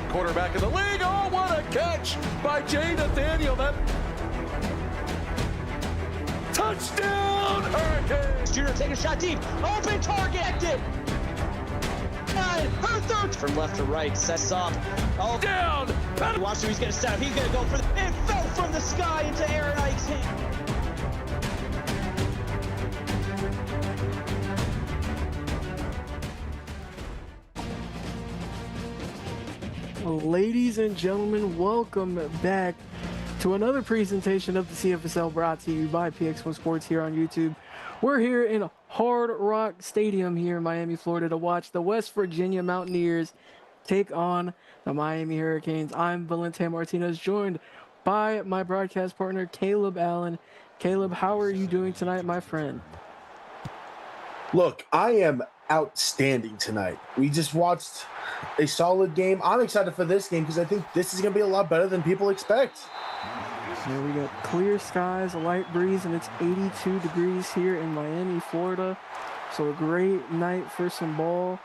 Quarterback in the league. Oh, what a catch by Jay Nathaniel. That touchdown, Hurricanes. Junior take a shot deep. Open target. Her third from left to right. Sets up. Oh, down. Watch him. He's going to set up. He's going to go for the. It fell from the sky into Aaron Ike's hand. Ladies and gentlemen, welcome back to another presentation of the CFSL brought to you by PX1 Sports here on YouTube. We're here in Hard Rock Stadium here in Miami, Florida to watch the West Virginia Mountaineers take on the Miami Hurricanes. I'm Valente Martinez, joined by my broadcast partner, Caleb Allen. Caleb, how are you doing tonight, my friend? Look, I am outstanding tonight. We just watched a solid game. I'm excited for this game because I think this is going to be a lot better than people expect. Here we got clear skies, a light breeze, and it's 82 degrees here in Miami, Florida. So a great night for some ball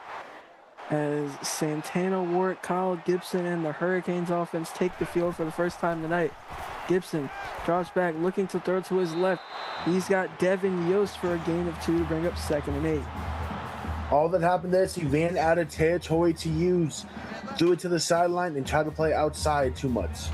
as Santana Wart, Kyle Gibson, and the Hurricanes offense take the field for the first time tonight. Gibson drops back, looking to throw to his left. He's got Devin Yost for a gain of 2 to bring up 2nd and 8. All that happened is he ran out of territory to use, threw it to the sideline, and tried to play outside too much.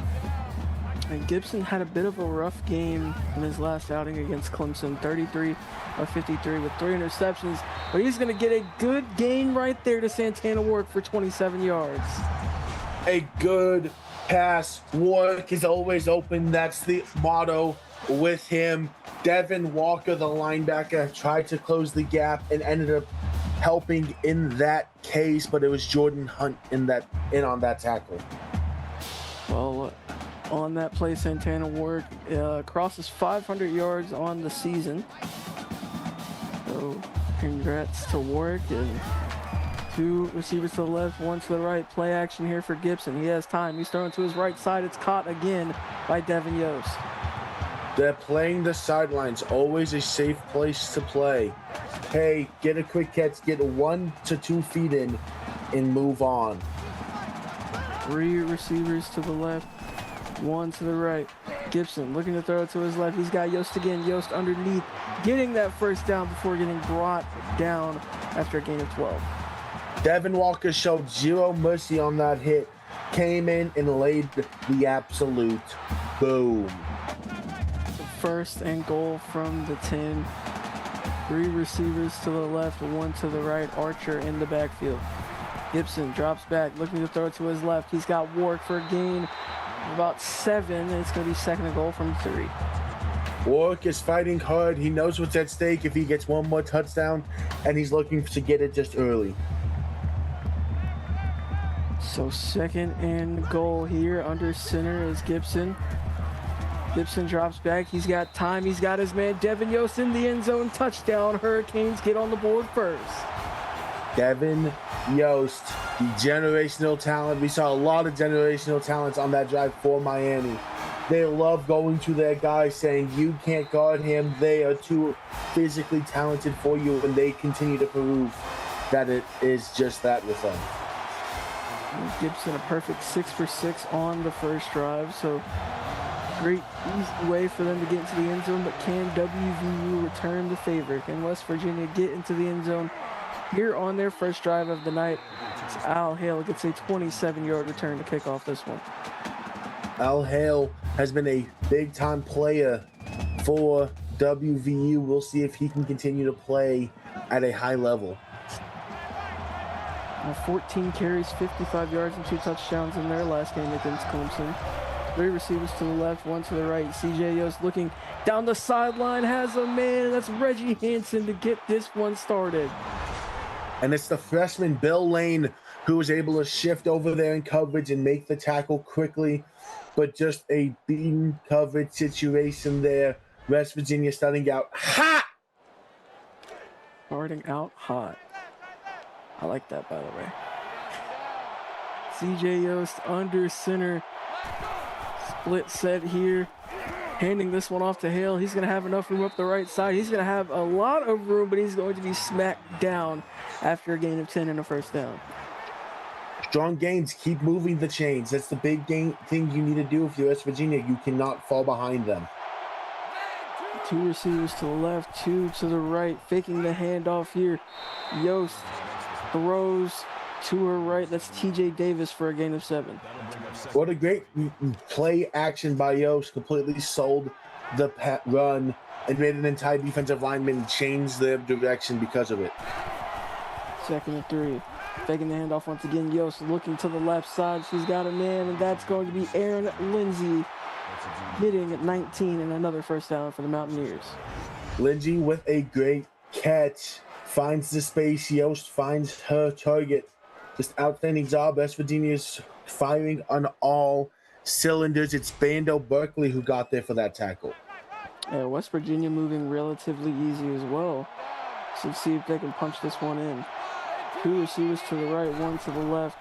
And Gibson had a bit of a rough game in his last outing against Clemson, 33 of 53 with 3 interceptions. But he's going to get a good gain right there to Santana Wart for 27 yards. A good pass. Wart is always open. That's the motto with him. Devin Walker, the linebacker, tried to close the gap and ended up helping in that case, but it was Jordan Hunt in on that tackle. Well, on that play, Santana Wart crosses 500 yards on the season. So congrats to Wart, and 2 receivers to the left, 1 to the right. Play action here for Gibson. He has time. He's throwing to his right side. It's caught again by Devin Yost. They're playing the sidelines, always a safe place to play. Hey, get a quick catch, get 1 to 2 feet in, and move on. 3 receivers to the left, 1 to the right. Gibson looking to throw it to his left. He's got Yost again. Yost underneath, getting that first down before getting brought down after a gain of 12. Devin Walker showed zero mercy on that hit. Came in and laid the absolute boom. 1st and goal from the 10. 3 receivers to the left, 1 to the right. Archer in the backfield. Gibson drops back, looking to throw it to his left. He's got Ward for a gain of about 7, and it's going to be 2nd and goal from 3. Warwick is fighting hard. He knows what's at stake if he gets 1 more touchdown, and he's looking to get it just early. So 2nd and goal here under center is Gibson. Gibson drops back. He's got time. He's got his man Devin Yost in the end zone. Touchdown. Hurricanes get on the board first. Devin Yost, the generational talent. We saw a lot of generational talents on that drive for Miami. They love going to their guys saying, you can't guard him. They are too physically talented for you, and they continue to prove that it is just that with them. Gibson a perfect 6 for 6 on the first drive, so great easy way for them to get into the end zone, but can WVU return the favor? Can West Virginia get into the end zone here on their first drive of the night? It's Al Hale gets a 27-yard return to kick off this one. Al Hale has been a big-time player for WVU. We'll see if he can continue to play at a high level. 14 carries, 55 yards, and 2 touchdowns in their last game against Clemson. 3 receivers to the left, 1 to the right. CJ Yost looking down the sideline, has a man. That's Reggie Hansen to get this one started. And it's the freshman Bill Lane who was able to shift over there in coverage and make the tackle quickly. But just a beaten coverage situation there. West Virginia starting out hot. Starting out hot. I like that, by the way. CJ Yost under center. Split set here. Handing this one off to Hale. He's going to have enough room up the right side. He's going to have a lot of room, but he's going to be smacked down after a gain of 10 and a first down. Strong gains, keep moving the chains. That's the big thing you need to do if you're West Virginia. You cannot fall behind them. 2 receivers to the left, 2 to the right. Faking the handoff here. Yost throws to her right. That's TJ Davis for a gain of 7. What a great play action by Yost. Completely sold the run and made an entire defensive lineman change their direction because of it. 2nd and 3. Taking the handoff once again. Yost looking to the left side. She's got a man, and that's going to be Aaron Lindsay hitting at 19 and another first down for the Mountaineers. Lindsay with a great catch. Finds the space. Yost finds her target. Just outstanding job. West Virginia's firing on all cylinders. It's Bando Berkeley who got there for that tackle. Yeah, West Virginia moving relatively easy as well. So let's see if they can punch this one in. 2 receivers to the right, 1 to the left.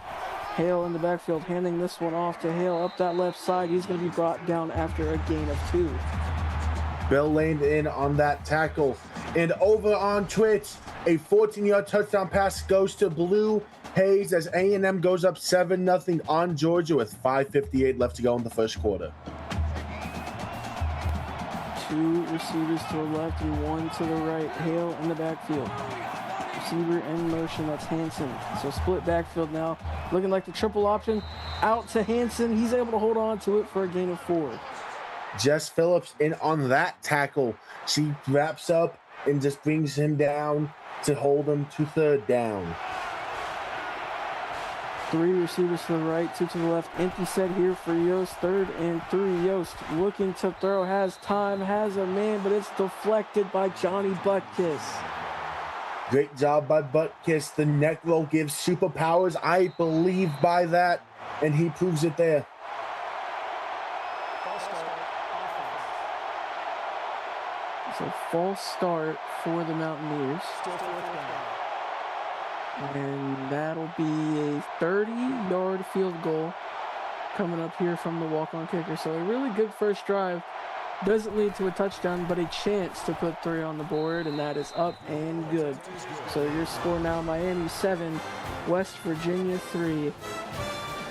Hale in the backfield, handing this one off to Hale up that left side. He's going to be brought down after a gain of 2. Bill Lane in on that tackle. And over on Twitch, a 14-yard touchdown pass goes to Blue Hayes as A&M goes up 7-0 on Georgia with 5:58 left to go in the first quarter. 2 receivers to the left and 1 to the right. Hale in the backfield. Receiver in motion, that's Hansen. So split backfield now. Looking like the triple option. Out to Hansen. He's able to hold on to it for a gain of 4. Jess Phillips in on that tackle. She wraps up and just brings him down to hold him to 3rd down. 3 receivers to the right, 2 to the left. Empty set here for Yost. 3rd and 3. Yost looking to throw, has time, has a man, but it's deflected by Johnny Butkiss. Great job by Butkiss. The neck roll gives superpowers. I believe by that, and he proves it there. So false start for the Mountaineers. And that'll be a 30-yard field goal coming up here from the walk-on kicker. So a really good first drive. Doesn't lead to a touchdown, but a chance to put 3 on the board, and that is up and good. So your score now, Miami 7, West Virginia 3.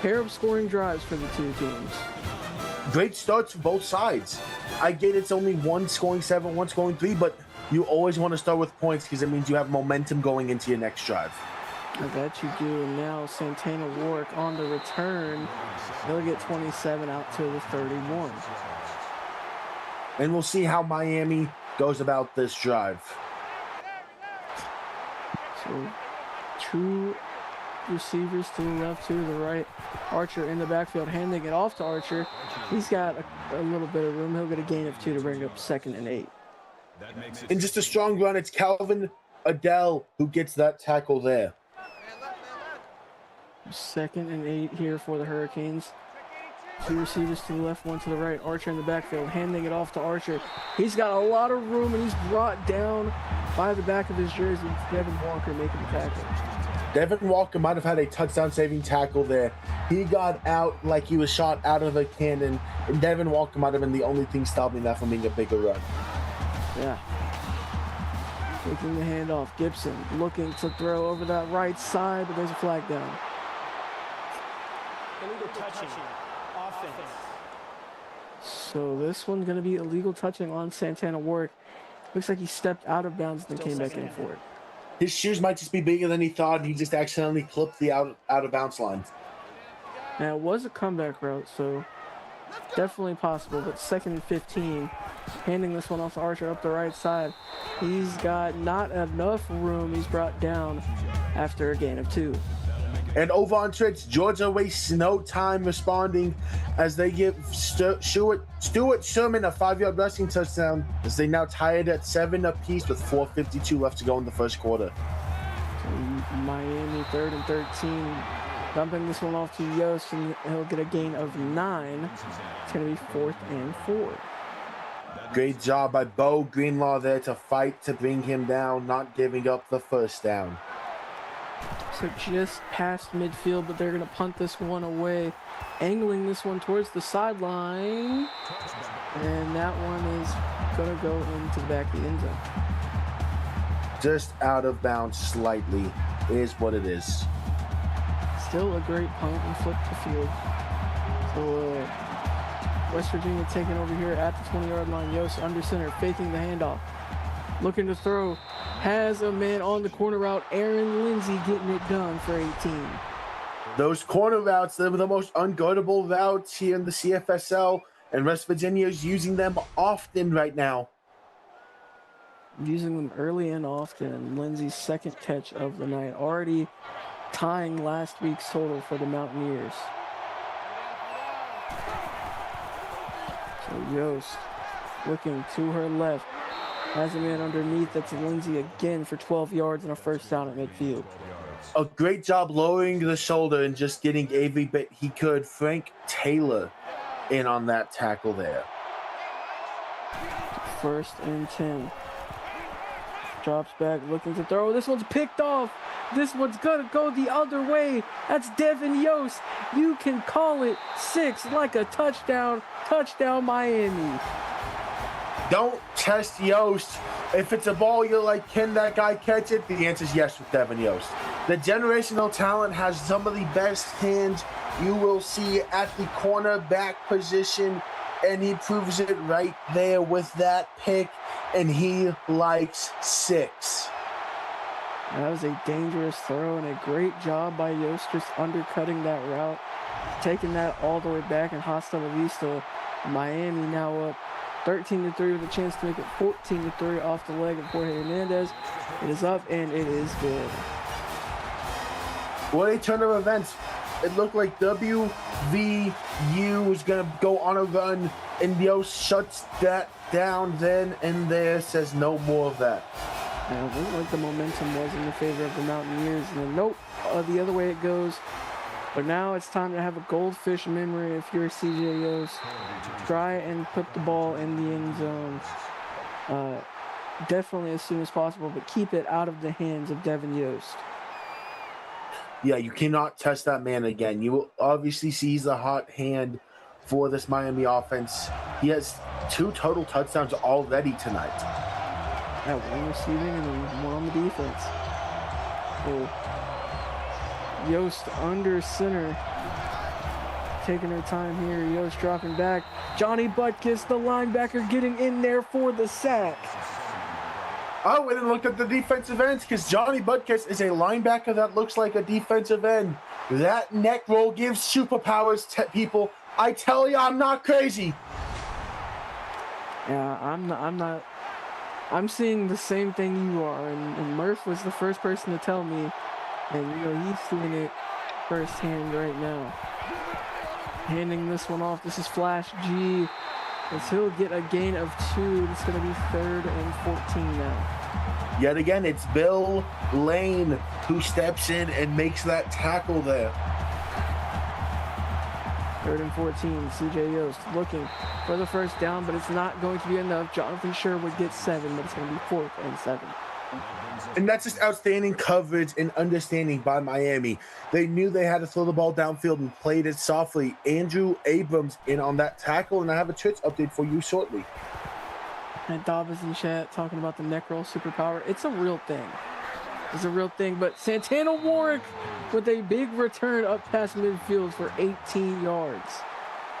Pair of scoring drives for the 2 teams. Great starts for both sides. I get it's only one scoring 7, one scoring 3, but you always want to start with points because it means you have momentum going into your next drive. I bet you do. And now Santana Warwick on the return. He'll get 27 out to the 31. And we'll see how Miami goes about this drive. So 2 receivers to the left, 2 to the right. Archer in the backfield, handing it off to Archer. He's got a little bit of room. He'll get a gain of 2 to bring up 2nd and 8. In just a strong run, it's Calvin Adele who gets that tackle there. 2nd and 8 here for the Hurricanes. 2 receivers to the left, 1 to the right. Archer in the backfield, handing it off to Archer. He's got a lot of room, and he's brought down by the back of his jersey. Devin Walker making the tackle. Devin Walker might have had a touchdown-saving tackle there. He got out like he was shot out of a cannon, and Devin Walker might have been the only thing stopping that from being a bigger run. Yeah. Taking the handoff. Gibson looking to throw over that right side, but there's a flag down. Illegal touching. Offense. So this one's going to be illegal touching on Santana Warwick. Looks like he stepped out of bounds and then came back in for it. His shoes might just be bigger than he thought. He just accidentally clipped the out of bounds line. Now, it was a comeback route, so definitely possible, but 2nd and 15. Handing this one off to Archer up the right side. He's got not enough room. He's brought down after a gain of 2. And over on Tricks, Georgia wastes no time responding as they give Stuart Sherman a 5-yard rushing touchdown as they now tie it at 7 apiece with 4:52 left to go in the first quarter. So Miami 3rd and 13. Dumping this one off to Yost, and he'll get a gain of 9. It's going to be 4th and 4. Great job by Bo Greenlaw there to fight to bring him down, not giving up the first down. So just past midfield, but they're going to punt this one away, angling this one towards the sideline, and that one is going to go into the back of the end zone. Just out of bounds slightly is what it is. Still a great punt and flip the field. So West Virginia taking over here at the 20-yard line. Yost under center, faking the handoff. Looking to throw. Has a man on the corner route. Aaron Lindsey getting it done for 18. Those corner routes, they're the most unguardable routes here in the CFSL, and West Virginia is using them often right now. Using them early and often. Lindsey's 2nd catch of the night. Already tying last week's total for the Mountaineers. So Yost looking to her left. Has a man underneath. That's Lindsey again for 12 yards and a first down at midfield. A great job lowering the shoulder and just getting every bit he could. Frank Taylor in on that tackle there. 1st and 10. Drops back, looking to throw. This one's picked off. This one's gonna go the other way. That's Devin Yost. You can call it 6 like a touchdown. Touchdown Miami. Don't test Yost. If it's a ball, you're like, can that guy catch it? The answer is yes with Devin Yost. The generational talent has some of the best hands you will see at the cornerback position, and he proves it right there with that pick, and he likes 6. That was a dangerous throw and a great job by Yost just undercutting that route, taking that all the way back in hasta la vista. Miami now up 13-3 with a chance to make it 14-3 off the leg of Jorge Hernandez. It is up and it is good. What a turn of events. It looked like WVU was going to go on a run, and Yost shuts that down then and there, says no more of that. Yeah, it looked like the momentum was in the favor of the Mountaineers, and then nope, the other way it goes. But now it's time to have a goldfish memory if you're CJ Yost. Try and put the ball in the end zone. Definitely as soon as possible, but keep it out of the hands of Devin Yost. Yeah, you cannot test that man again. You will obviously see he's a hot hand for this Miami offense. He has 2 total touchdowns already tonight. Yeah, 1 receiving and then 1 on the defense. So Yost under center, taking her time here. Yost dropping back. Johnny Butkus, the linebacker, getting in there for the sack. I went and looked at the defensive ends because Johnny Butkus is a linebacker that looks like a defensive end. That neck roll gives superpowers to people. I tell you, I'm not crazy. Yeah, I'm not. I'm seeing the same thing you are, and Murph was the first person to tell me, and he's doing it firsthand right now. Handing this one off. This is Flash G. As he'll get a gain of 2. It's going to be 3rd and 14 now. Yet again, it's Bill Lane who steps in and makes that tackle there. 3rd and 14. CJ Yost looking for the first down, but it's not going to be enough. Jonathan Sherwood gets 7, but it's going to be 4th and 7. And that's just outstanding coverage and understanding by Miami. They knew they had to throw the ball downfield and played it softly. Andrew Abrams in on that tackle, and I have a Twitch update for you shortly. And Dobbs in chat talking about the neck roll superpower. It's a real thing. It's a real thing. But Santana Warwick with a big return up past midfield for 18 yards.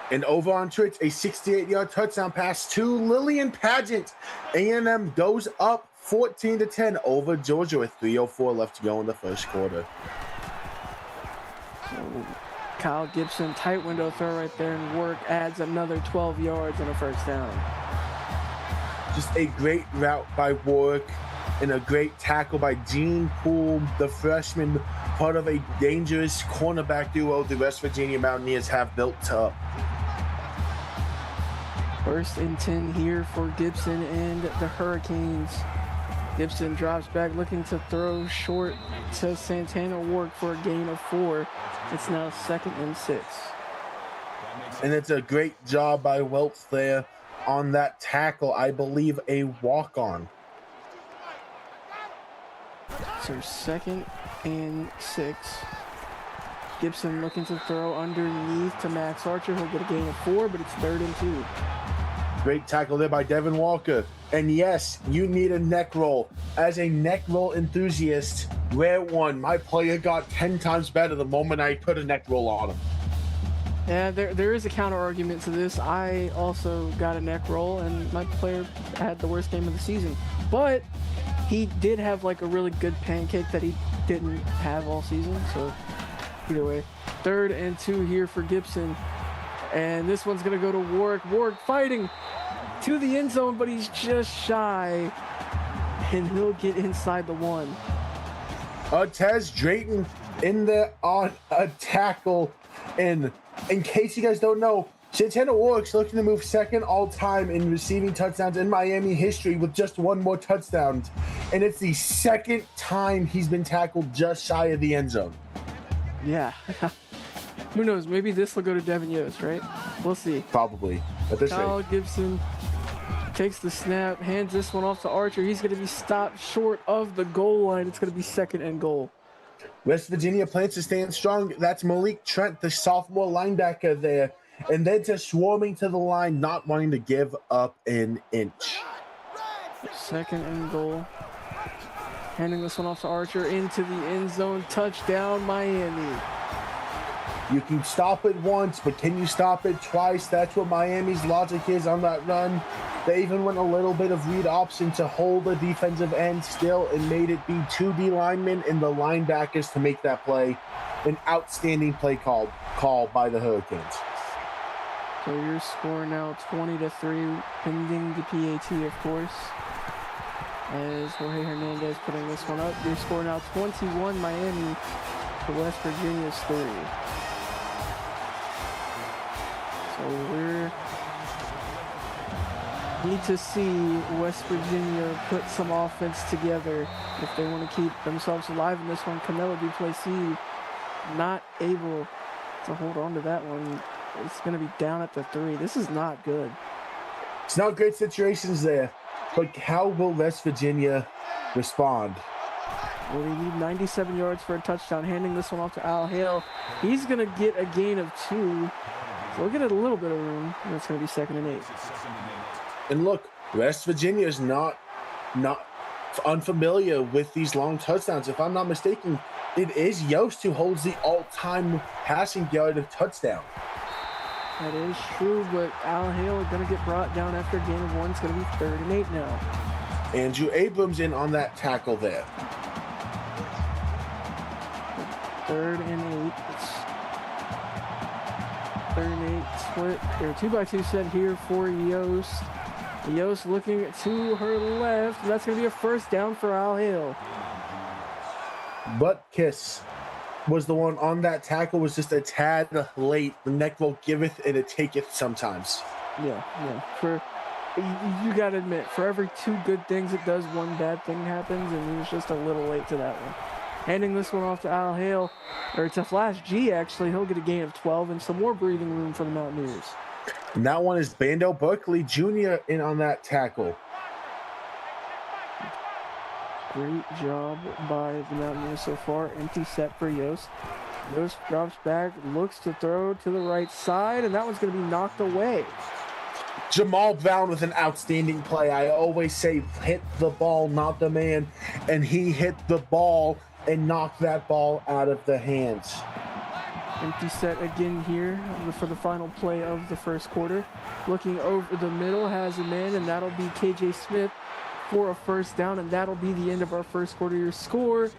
And over on Twitch, a 68-yard touchdown pass to Lillian Pageant. A&M goes up 14-10 over Georgia with 3:04 left to go in the first quarter. So Kyle Gibson, tight window throw right there, and Warwick adds another 12 yards and a first down. Just a great route by Warwick and a great tackle by Gene Poole, the freshman, part of a dangerous cornerback duo the West Virginia Mountaineers have built up. First and 10 here for Gibson and the Hurricanes. Gibson drops back looking to throw short to Santana Warwick for a gain of 4. It's now 2nd and 6. And it's a great job by Welts there on that tackle. I believe a walk-on. So 2nd and 6. Gibson looking to throw underneath to Max Archer. He'll get a gain of 4, but it's 3rd and 2. Great tackle there by Devin Walker. And yes, you need a neck roll. As a neck roll enthusiast, rare one. My player got 10 times better the moment I put a neck roll on him. Yeah, there is a counter argument to this. I also got a neck roll, and my player had the worst game of the season. But he did have like a really good pancake that he didn't have all season. So either way, 3rd and 2 here for Gibson. And this one's going to go to Warwick. Warwick fighting to the end zone, but he's just shy. And he'll get inside the 1. Tez Drayton in there on a tackle. And in case you guys don't know, Santana Warwick's looking to move 2nd all-time in receiving touchdowns in Miami history with just 1 more touchdown. And it's the 2nd time he's been tackled just shy of the end zone. Yeah. Who knows? Maybe this will go to Devin Yost, right? We'll see. Probably. At this Kyle rate. Gibson takes the snap, hands this one off to Archer. He's going to be stopped short of the goal line. It's going to be 2nd and goal. West Virginia plans to stand strong. That's Malik Trent, the sophomore linebacker there. And they're just swarming to the line, not wanting to give up an inch. 2nd and goal. Handing this one off to Archer into the end zone. Touchdown, Miami. You can stop it once, but can you stop it twice? That's what Miami's logic is on that run. They even went a little bit of read option to hold the defensive end still and made it be 2 D linemen and the linebackers to make that play. An outstanding play call by the Hurricanes. So your score now 20-3, pending the PAT, of course. As Jorge Hernandez putting this one up. Your score now 21 Miami to West Virginia's 3. So we need to see West Virginia put some offense together if they want to keep themselves alive in this one. Canelo Duplessis not able to hold on to that one. It's going to be down at the 3. This is not good. It's not great situations there, but how will West Virginia respond? Well, we need 97 yards for a touchdown. Handing this one off to Al Hale. He's going to get a gain of 2. So we'll get a little bit of room. And it's going to be 2nd and 8. And look, West Virginia is not unfamiliar with these long touchdowns. If I'm not mistaken, it is Yost who holds the all-time passing yard of touchdown. That is true, but Al Hale is going to get brought down after a gain of 1. It's going to be 3rd and 8 now. Andrew Abrams in on that tackle there. 3rd and 8. It's 3rd and 8 split. They're 2x2 set here for Yost. Yost looking to her left. That's going to be a first down for Al Hale. Butt kiss was the one on that tackle, was just a tad late. The neck will giveth and it taketh sometimes. Yeah. You got to admit, for every 2 good things it does, 1 bad thing happens, and he was just a little late to that one. Handing this one off to Al Hale, or to Flash G, actually. He'll get a gain of 12 and some more breathing room for the Mountaineers. And that one is Bando Berkeley Jr. in on that tackle. Great job by the Mountaineers so far. Empty set for Yost. Yost drops back, looks to throw to the right side, and that one's going to be knocked away. Jamal Brown with an outstanding play. I always say hit the ball, not the man. And he hit the ball and knocked that ball out of the hands. Empty set again here for the final play of the first quarter. Looking over the middle, has a man, and that'll be KJ Smith for a first down, and that'll be the end of our first quarter. Your score,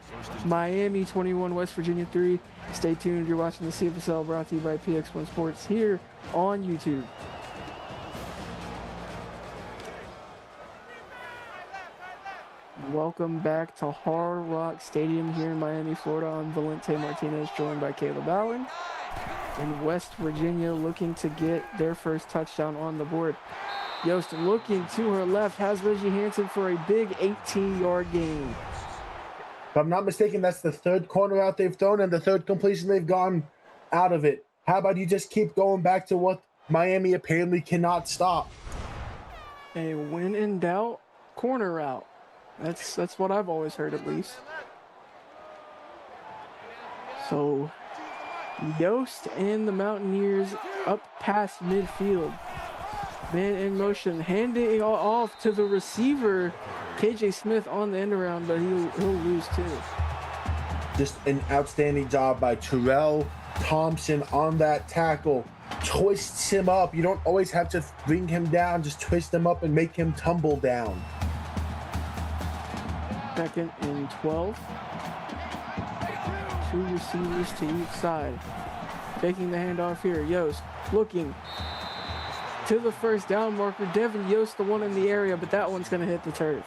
Miami 21, West Virginia 3. Stay tuned. You're watching the CFSL, brought to you by PX1 Sports here on YouTube. Welcome back to Hard Rock Stadium here in Miami, Florida. I'm Valente Martinez, joined by Caleb Allen. And West Virginia looking to get their first touchdown on the board. Yost looking to her left, has Reggie Hansen for a big 18-yard gain. If I'm not mistaken, that's the third corner out they've thrown and the third completion they've gone out of it. How about you just keep going back to what Miami apparently cannot stop? A when in doubt, corner route. That's what I've always heard, at least. So Yost and the Mountaineers up past midfield. Man in motion, handing it off to the receiver, KJ Smith on the end around, but he'll lose too. Just an outstanding job by Terrell Thompson on that tackle. Twists him up. You don't always have to bring him down, just twist him up and make him tumble down. 2nd and 12. Two receivers to each side. Taking the handoff here. Yost looking to the first down marker. Devin Yost, the one in the area, but that one's going to hit the turf.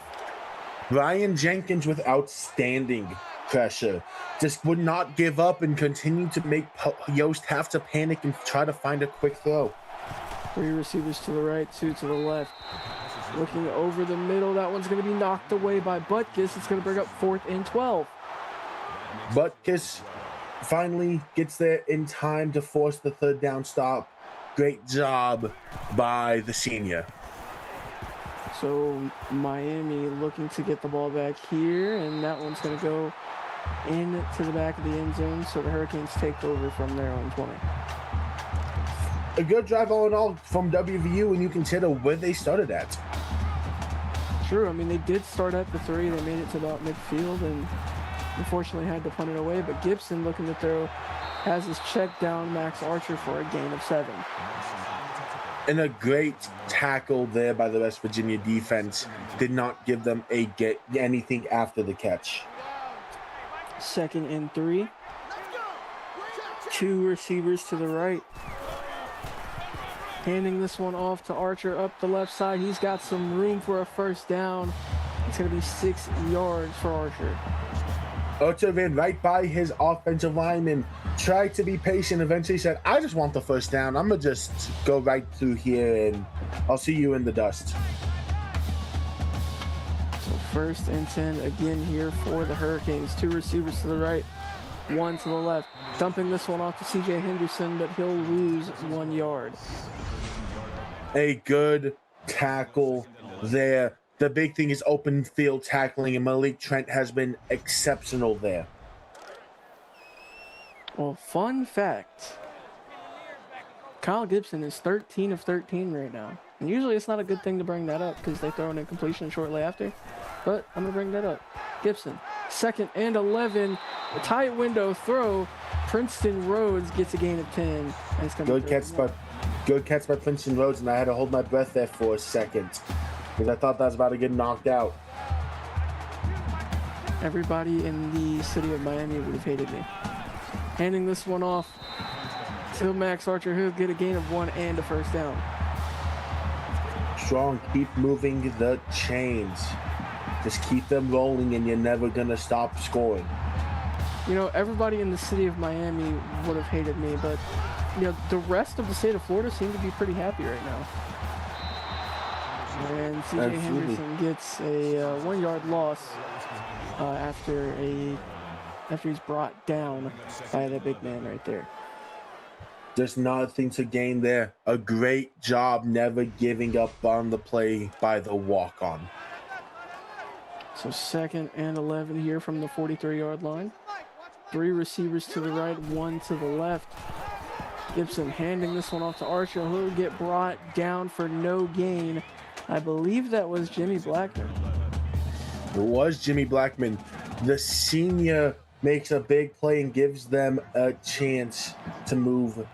Ryan Jenkins with outstanding pressure. Just would not give up and continue to make Yost have to panic and try to find a quick throw. 3 receivers to the right, 2 to the left. Looking over the middle, that one's going to be knocked away by Butkus. It's going to bring up 4th and 12. Butkus finally gets there in time to force the third down stop. Great job by the senior. So Miami looking to get the ball back here, and that one's going to go into the back of the end zone, so the Hurricanes take over from their own 20. A good drive all in all from WVU when you consider where they started at. True, I mean, they did start at the 3. They made it to about midfield and unfortunately had to punt it away, but Gibson looking to throw has his check down Max Archer for a gain of 7. And a great tackle there by the West Virginia defense. Did not give them anything after the catch. 2nd and 3. 2 receivers to the right. Handing this one off to Archer up the left side. He's got some room for a first down. It's going to be 6 yards for Archer. Archer ran right by his offensive lineman, tried to be patient, eventually said, I just want the first down. I'm going to just go right through here and I'll see you in the dust. So 1st and 10 again here for the Hurricanes. 2 receivers to the right, 1 to the left. Dumping this one off to CJ Henderson, but he'll lose 1 yard. A good tackle there. The big thing is open field tackling, and Malik Trent has been exceptional there. Well, fun fact, Kyle Gibson is 13 of 13 right now. And usually it's not a good thing to bring that up because they throw an incompletion shortly after. But I'm going to bring that up. Gibson, 2nd and 11. A tight window throw. Princeton Rhodes gets a gain of 10. And it's going to Good catch by Princeton Rhodes, and I had to hold my breath there for a second because I thought that was about to get knocked out. Everybody in the city of Miami would have hated me. Handing this one off to Max Archer. He'll get a gain of 1 and a first down. Strong, keep moving the chains. Just keep them rolling, and you're never going to stop scoring. You know, everybody in the city of Miami would have hated me, but you know, the rest of the state of Florida seem to be pretty happy right now. And CJ Henderson gets a 1 yard loss after he's brought down by the big man right there. There's nothing to gain there. A great job never giving up on the play by the walk-on. So 2nd and 11 here from the 43-yard line. 3 receivers to the right, 1 to the left. Gibson handing this one off to Archer. He'll get brought down for no gain. I believe that was Jimmy Blackman. It was Jimmy Blackman. The senior makes a big play and gives them a chance to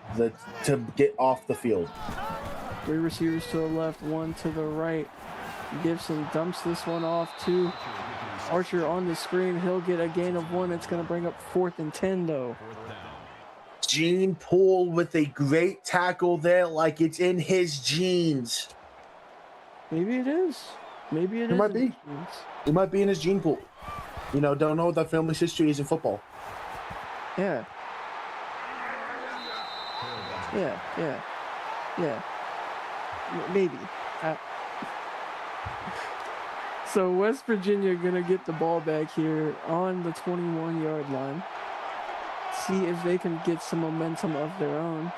to get off the field. 3 receivers to the left, 1 to the right. Gibson dumps this one off to Archer on the screen. He'll get a gain of 1. It's going to bring up 4th and 10, though. Gene Poole with a great tackle there, like it's in his genes. Maybe it is. Maybe it is. Might be. It might be in his gene pool. You know, don't know what that family's history is in football. Yeah. Maybe. So West Virginia gonna get the ball back here on the 21-yard line. See if they can get some momentum of their own.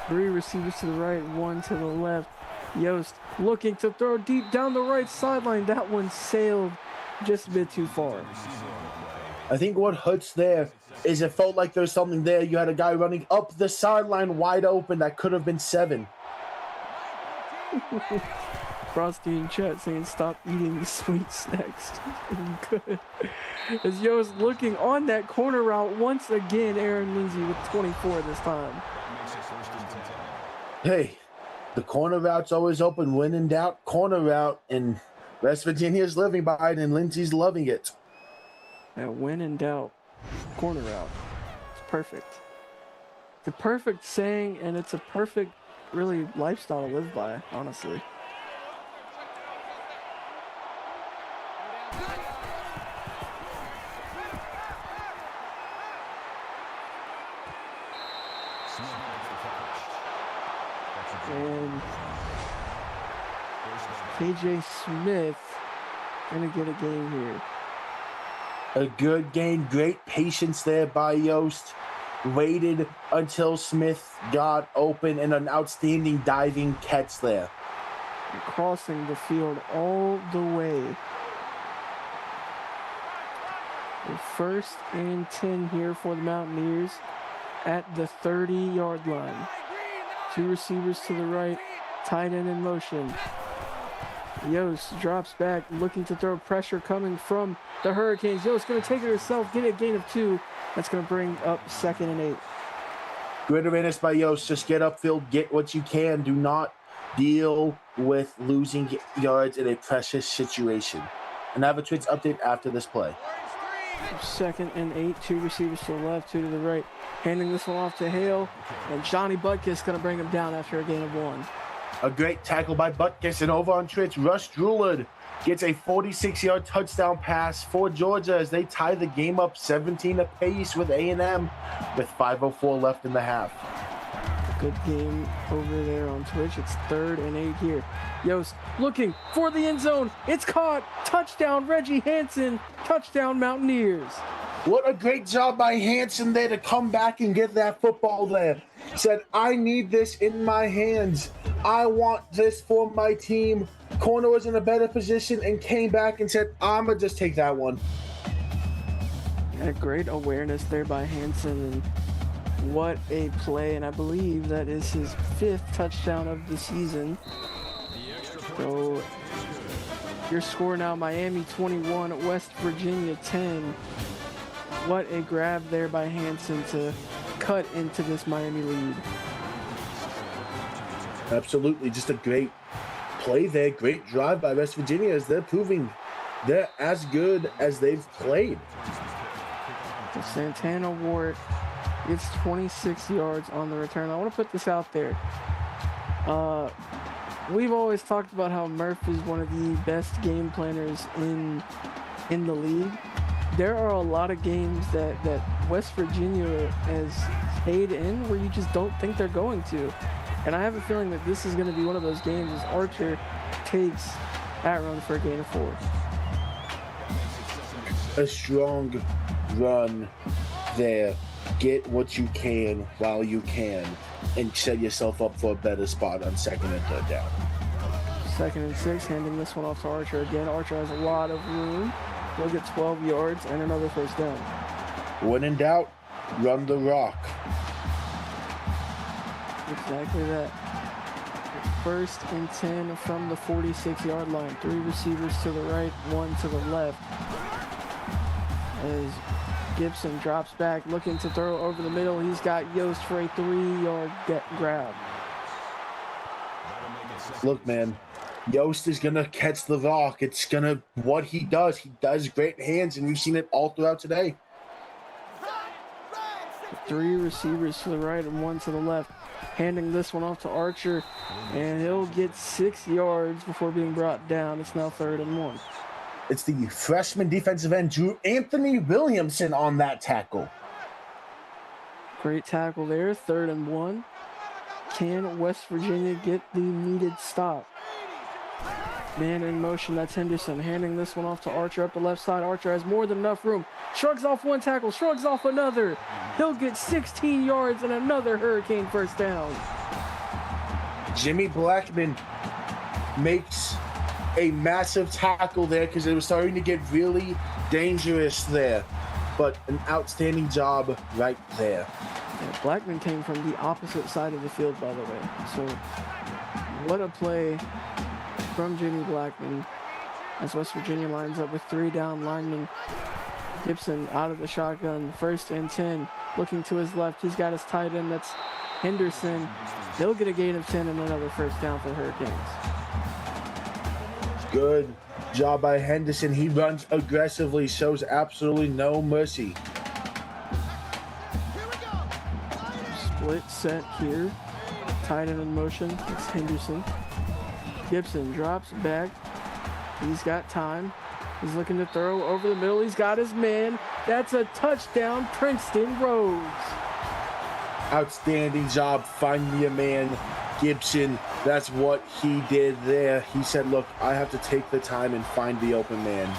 3 receivers to the right, 1 to the left. Yost looking to throw deep down the right sideline. That one sailed just a bit too far. I think what hurts there is it felt like there's something there. You had a guy running up the sideline wide open that could have been 7. Frosty in chat saying stop eating the sweet snacks. Good. As Yost looking on that corner route once again, Aaron Lindsey with 24 this time. Hey, the corner route's always open. When in doubt, corner route. And West Virginia's living by it, and Lindsey's loving it. And when in doubt, corner route. It's perfect. It's a perfect saying, and it's a perfect, really, lifestyle to live by, honestly. And KJ Smith gonna get a game here. A good game, great patience there by Yost. Waited until Smith got open, and an outstanding diving catch there. And crossing the field all the way. The 1st and 10 here for the Mountaineers at the 30-yard line. 2 receivers to the right, tight end in motion. Yost drops back, looking to throw pressure coming from the Hurricanes. Yost going to take it herself, get a gain of 2. That's going to bring up 2nd and 8. Good awareness by Yost. Just get upfield, get what you can. Do not deal with losing yards in a precious situation. And I have a Twitch update after this play. 2nd and 8, 2 receivers to the left, 2 to the right. Handing this one off to Hale, and Johnny Butkus going to bring him down after a gain of 1. A great tackle by Butkus, and over on Twitch, Rush Drulard gets a 46-yard touchdown pass for Georgia as they tie the game up 17 apiece with A&M with 5:04 left in the half. Good game over there on Twitch. It's 3rd and 8 here. Yost looking for the end zone. It's caught. Touchdown, Reggie Hansen. Touchdown, Mountaineers. What a great job by Hansen there to come back and get that football there. Said, I need this in my hands. I want this for my team. Corner was in a better position and came back and said, I'm going to just take that one. A great awareness there by Hansen, and what a play. And I believe that is his 5th touchdown of the season. So your score now, Miami 21, West Virginia 10. What a grab there by Hansen to cut into this Miami lead. Absolutely. Just a great play there. Great drive by West Virginia as they're proving they're as good as they've played. So Santana Ward gets 26 yards on the return. I want to put this out there. We've always talked about how Murph is one of the best game planners in the league. There are a lot of games that West Virginia has stayed in where you just don't think they're going to. And I have a feeling that this is going to be one of those games as Archer takes that run for a gain of 4. A strong run there. Get what you can while you can and set yourself up for a better spot on 2nd and 3rd down. 2nd and 6, handing this one off to Archer again. Archer has a lot of room. He'll get 12 yards and another first down. When in doubt, run the rock. Exactly that. 1st and 10 from the 46-yard line. 3 receivers to the right, 1 to the left. As Gibson drops back, looking to throw over the middle. He's got Yost for a 3-yard grab. Look, man, Yost is going to catch the rock. It's going to, what he does. He does great hands, and we've seen it all throughout today. 3 receivers to the right and 1 to the left. Handing this one off to Archer, and he'll get 6 yards before being brought down. It's now 3rd and 1. It's the freshman defensive end, Drew Anthony Williamson, on that tackle. Great tackle there. 3rd and 1. Can West Virginia get the needed stop? Man in motion, that's Henderson. Handing this one off to Archer up the left side. Archer has more than enough room. Shrugs off one tackle, shrugs off another. He'll get 16 yards and another Hurricane first down. Jimmy Blackman makes a massive tackle there because it was starting to get really dangerous there. But an outstanding job right there. Yeah, Blackman came from the opposite side of the field, by the way. So what a play from Jimmy Blackman as West Virginia lines up with 3 down linemen. Gibson out of the shotgun, 1st and 10. Looking to his left, he's got his tight end, that's Henderson. He'll get a gain of 10 and another first down for the Hurricanes. Good job by Henderson. He runs aggressively, shows absolutely no mercy. Split set here. Tight end in motion. It's Henderson. Gibson drops back. He's got time. He's looking to throw over the middle. He's got his man. That's a touchdown, Princeton Rhodes. Outstanding job finding your man, Gibson. That's what he did there. He said, look, I have to take the time and find the open man.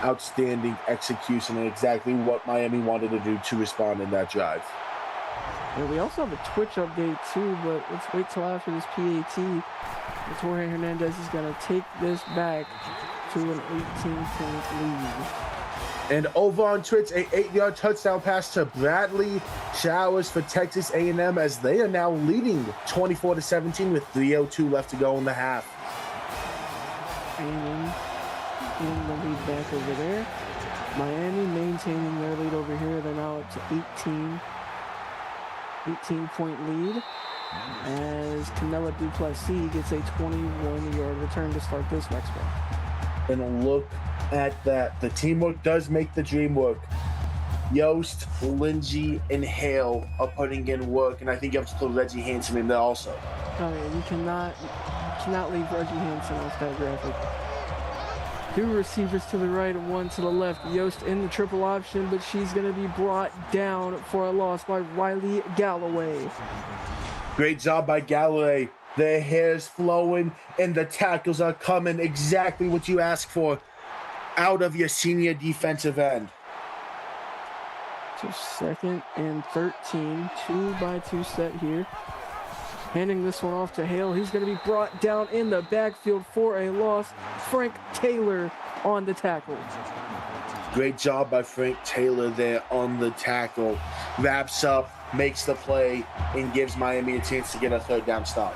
Outstanding execution and exactly what Miami wanted to do to respond in that drive. And we also have a Twitch update too, but let's wait till after this PAT. Jorge Hernandez is going to take this back to an 18-point lead. And over on Twitch, a 8-yard touchdown pass to Bradley Showers for Texas A&M as they are now leading 24-17 with 3:02 left to go in the half. A&M in the lead back over there. Miami maintaining their lead over here. They're now up to 18-point lead as Canela Duplessis gets a 21-yard return to start this next one. And look at that. The teamwork does make the dream work. Yost, Lindsay, and Hale are putting in work, and I think you have to throw Reggie Hansen in there also. Oh yeah, you cannot leave Reggie Hansen off that graphic. 2 receivers to the right and 1 to the left. Yost in the triple option, but she's going to be brought down for a loss by Riley Galloway. Great job by Galloway. The hair's flowing, and the tackles are coming. Exactly what you asked for out of your senior defensive end. So 2nd and 13, 2-by-2 set here. Handing this one off to Hale. He's going to be brought down in the backfield for a loss. Frank Taylor on the tackle. Great job by Frank Taylor there on the tackle. Wraps up, makes the play, and gives Miami a chance to get a 3rd down stop.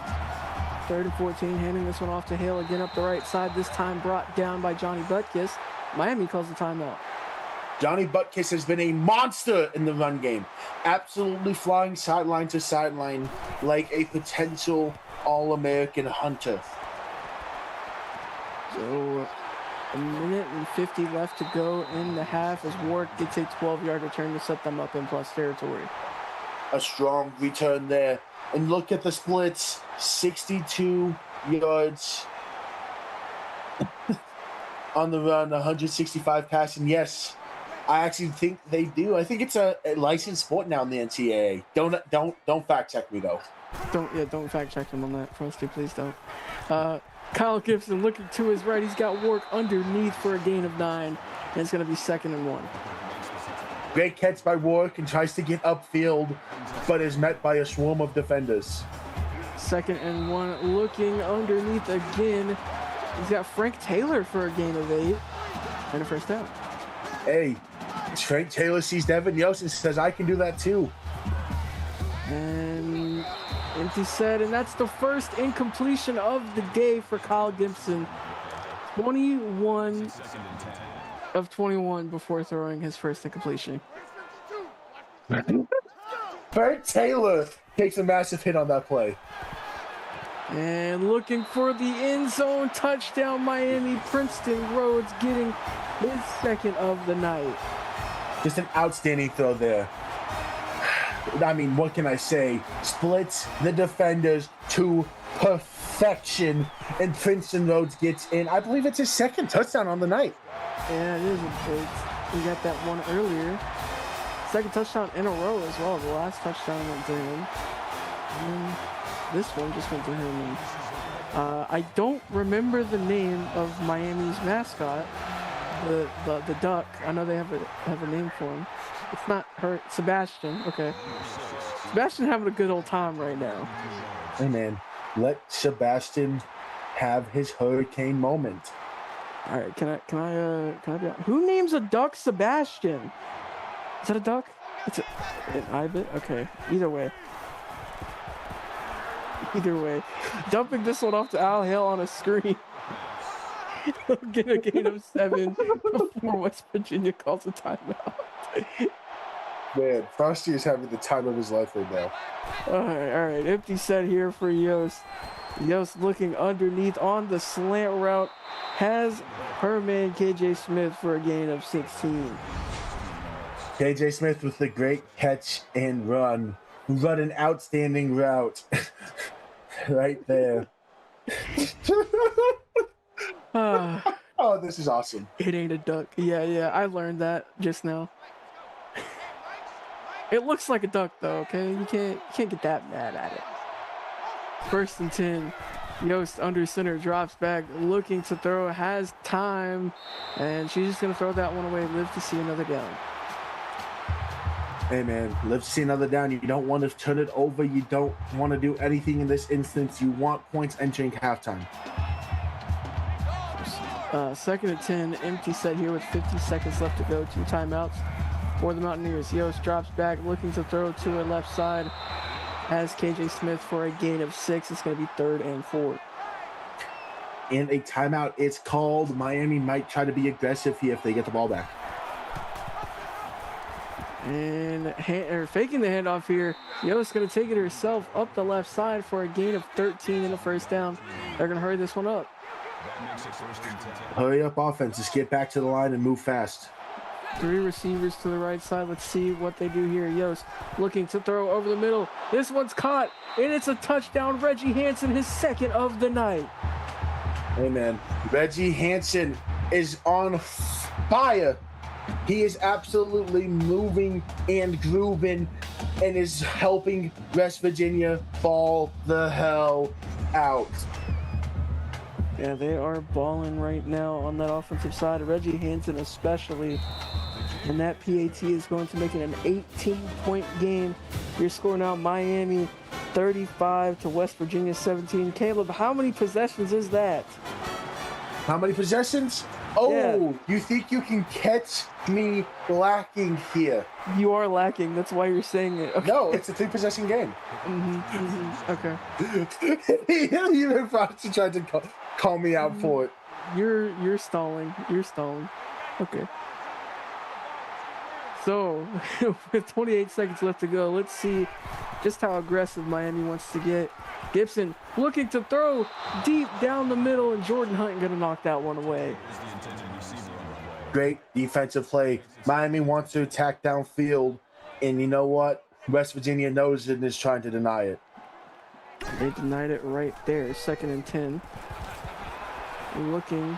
3rd and 14, handing this one off to Hale again up the right side. This time brought down by Johnny Butkus. Miami calls the timeout. Johnny Butkus has been a monster in the run game. Absolutely flying sideline to sideline like a potential All-American hunter. So a minute and 50 left to go in the half as Warwick gets a 12-yard return to set them up in plus territory. A strong return there. And look at the splits. 62 yards on the run, 165 passing. Yes, I actually think they do. I think it's a licensed sport now in the NCAA. Don't fact check me though. Don't fact check him on that, Frosty. Please don't. Kyle Gibson looking to his right. He's got Warwick underneath for a gain of 9, and it's going to be 2nd and 1. Great catch by Warwick and tries to get upfield, but is met by a swarm of defenders. 2nd and 1, looking underneath again. He's got Frank Taylor for a gain of 8 and a first down. Hey, Frank Taylor sees Devin Yost and says, I can do that too. And empty set, and that's the first incompletion of the day for Kyle Gibson. 21 of 21 before throwing his first incompletion. Frank Taylor takes a massive hit on that play. And looking for the end zone touchdown, Miami. Princeton Rhodes getting his 2nd of the night. Just an outstanding throw there. I mean, what can I say? Splits the defenders to perfection, and Princeton Rhodes gets in. I believe it's his 2nd touchdown on the night. Yeah, it is. We got that one earlier. 2nd touchdown in a row as well. The last touchdown went to him. And this one just went to him. And, I don't remember the name of Miami's mascot, the duck. I know they have a name for him. It's not her, Sebastian. Okay, Sebastian having a good old time right now. Hey man, let Sebastian have his hurricane moment. All right, can I be? Who names a duck Sebastian? Is that a duck? It's an ibis. Okay, either way. Dumping this one off to Al Hale on a screen. Get a gain of 7 before West Virginia calls a timeout. Man, Frosty is having the time of his life right now. All right. Empty set here for Yost. Yost looking underneath on the slant route. Has her man KJ Smith for a gain of 16. KJ Smith with the great catch and run. Run an outstanding route. Right there. Oh, this is awesome. It ain't a duck. Yeah, I learned that just now. It looks like a duck though, okay? You can't get that mad at it. 1st and 10. Yost under center, drops back, looking to throw, has time, and she's just gonna throw that one away. Live to see another down. Hey man, live to see another down. You don't want to turn it over. You don't want to do anything in this instance. You want points entering halftime. 2nd and 10, empty set here with 50 seconds left to go. 2 timeouts for the Mountaineers. Yost drops back, looking to throw to her left side. Has KJ Smith for a gain of 6. It's going to be 3rd and 4. And a timeout is called. Miami might try to be aggressive here if they get the ball back. And faking the handoff here. Yost going to take it herself up the left side for a gain of 13 and a first down. They're going to hurry this one up. Hurry up offense. Just get back to the line and move fast. 3 receivers to the right side. Let's see what they do here. Yost looking to throw over the middle. This one's caught, and it's a touchdown. Reggie Hansen, his 2nd of the night. Hey, man. Reggie Hansen is on fire. He is absolutely moving and grooving and is helping West Virginia fall the hell out. Yeah, they are balling right now on that offensive side. Reggie Hansen especially. And that PAT is going to make it an 18-point game. Your score now, Miami 35 to West Virginia 17. Caleb, how many possessions is that? How many possessions? Oh, yeah. You think you can catch me lacking here? You are lacking. That's why you're saying it. Okay. No, it's a 3-possession game. Okay. Even Frosty tried to call me out for it. You're stalling. Okay. So, with 28 seconds left to go, let's see just how aggressive Miami wants to get. Gibson looking to throw deep down the middle, and Jordan Hunt going to knock that one away. Great defensive play. Miami wants to attack downfield, and you know what? West Virginia knows it and is trying to deny it. They denied it right there. 2nd and 10. Looking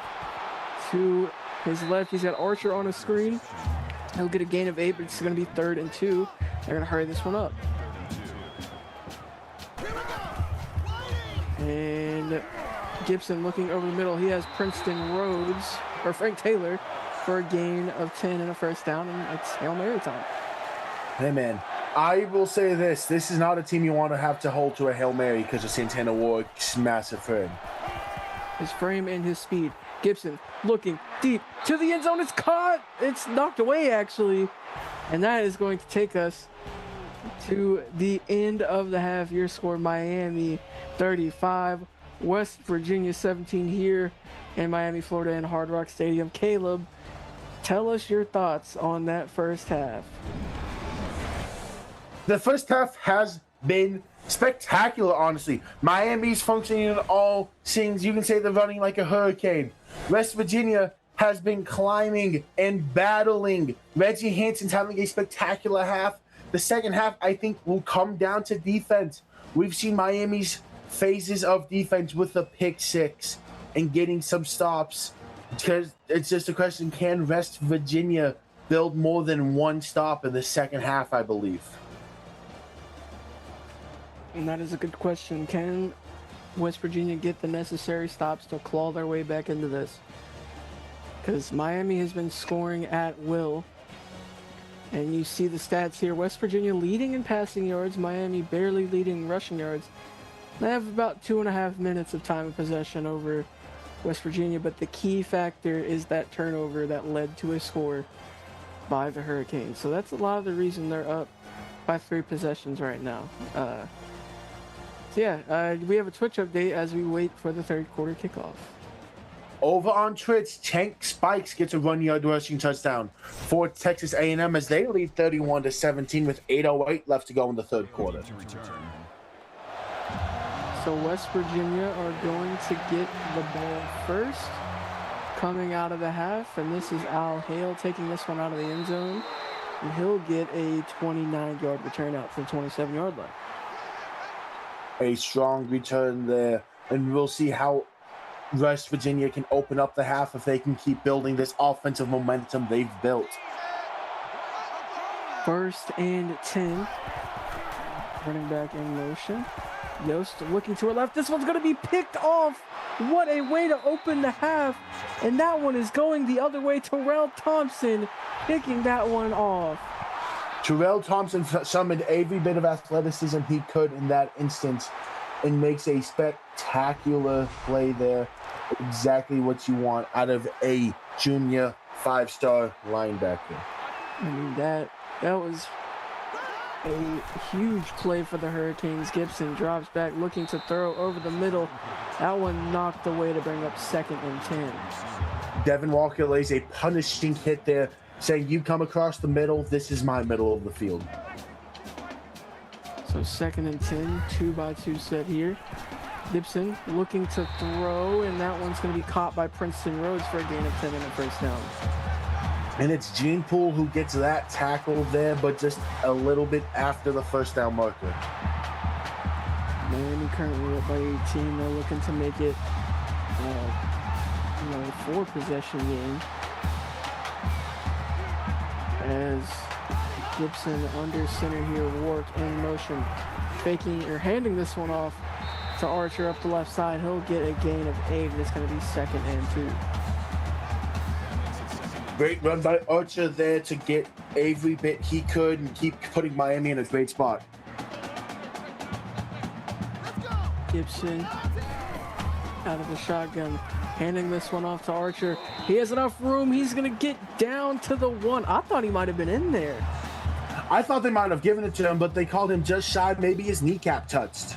to his left. He's got Archer on a screen. He'll get a gain of 8, but it's going to be 3rd and 2. They're going to hurry this one up. And Gibson looking over the middle. He has Princeton Rhodes, or Frank Taylor, for a gain of 10 and a first down, and it's Hail Mary time. Hey, man. I will say this. This is not a team you want to have to hold to a Hail Mary because of Santana Ward's massive frame. His frame and his speed. Gibson looking deep to the end zone. It's caught. It's knocked away, actually. And that is going to take us to the end of the half. Your score, Miami 35, West Virginia 17 here in Miami, Florida in Hard Rock Stadium. Caleb, tell us your thoughts on that first half. The first half has been spectacular, honestly. Miami's functioning in all things. You can say they're running like a hurricane. West Virginia has been climbing and battling. Reggie Hanson's having a spectacular half. The second half, I think, will come down to defense. We've seen Miami's phases of defense with the pick six and getting some stops. Because it's just a question, can West Virginia build more than one stop in the second half, I believe? And that is a good question. Can West Virginia get the necessary stops to claw their way back into this? Because Miami has been scoring at will. And you see the stats here. West Virginia leading in passing yards. Miami barely leading in rushing yards. They have about 2.5 minutes of time of possession over West Virginia. But the key factor is that turnover that led to a score by the Hurricanes. So that's a lot of the reason they're up by 3 possessions right now. We have a Twitch update as we wait for the third quarter kickoff. Over on Twitch, Tank Spikes gets a 1-yard rushing touchdown for Texas A&M as they lead 31-17 with 8:08 left to go in the third quarter. So West Virginia are going to get the ball first, coming out of the half, and this is Al Hale taking this one out of the end zone, and he'll get a 29-yard return out from the 27-yard line. A strong return there, and we'll see how West Virginia can open up the half if they can keep building this offensive momentum they've built. 1st and 10. Running back in motion. Yost looking to her left. This one's going to be picked off. What a way to open the half. And that one is going the other way. Terrell Thompson picking that one off. Terrell Thompson summoned every bit of athleticism he could in that instance and makes a spectacular play there. Exactly what you want out of a junior 5-star linebacker. I mean, that was a huge play for the Hurricanes. Gibson drops back, looking to throw over the middle. That one knocked away to bring up 2nd and 10. Devin Walker lays a punishing hit there, saying, you come across the middle, this is my middle of the field. So 2nd and 10, 2-by-2 set here. Gibson looking to throw, and that one's going to be caught by Princeton Rhodes for a gain of 10 and a first down. And it's Gene Poole who gets that tackle there, but just a little bit after the first down marker. Miami currently up by 18. They're looking to make it a 4-possession game. As Gibson under center here, Warwick in motion, handing this one off to Archer up the left side. He'll get a gain of 8, and it's going to be 2nd and 2. Great run by Archer there to get every bit he could and keep putting Miami in a great spot. Gibson out of the shotgun, handing this one off to Archer. He has enough room. He's going to get down to the 1. I thought he might have been in there. I thought they might have given it to him, but they called him just shy. Maybe his kneecap touched.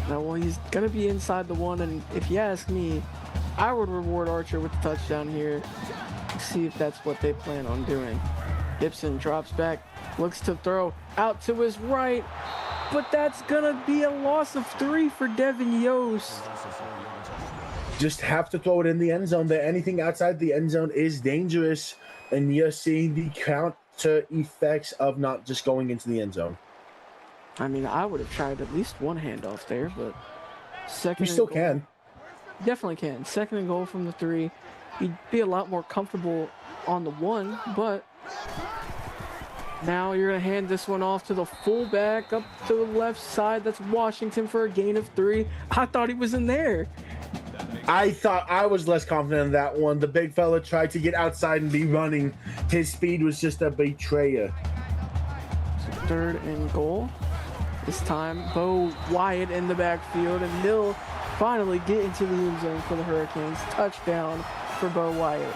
No, well, he's going to be inside the 1, and if you ask me, I would reward Archer with the touchdown here. See if that's what they plan on doing. Gibson drops back, looks to throw out to his right, but that's going to be a loss of 3 for Devin Yost. Just have to throw it in the end zone there. Anything outside the end zone is dangerous, and you're seeing the counter effects of not just going into the end zone. I mean, I would have tried at least one handoff there, but second. You still goal, can. Definitely can. 2nd and goal from the 3. You'd be a lot more comfortable on the 1, but now you're going to hand this one off to the fullback up to the left side. That's Washington for a gain of 3. I thought he was in there. I thought I was less confident in that one. The big fella tried to get outside and be running. His speed was just a betrayer. So third and goal. This time, Bo Wyatt in the backfield, and he'll finally get into the end zone for the Hurricanes. Touchdown for Bo Wyatt.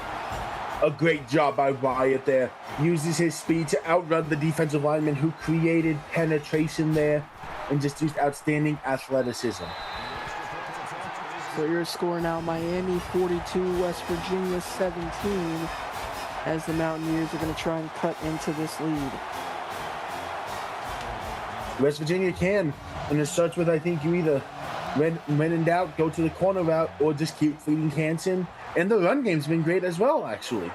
A great job by Wyatt there. Uses his speed to outrun the defensive lineman who created penetration there and just used outstanding athleticism. So your score now, Miami 42, West Virginia 17, as the Mountaineers are going to try and cut into this lead. West Virginia can, and it starts with, I think, you either, when in doubt, go to the corner route or just keep feeding Hansen. And the run game's been great as well, actually.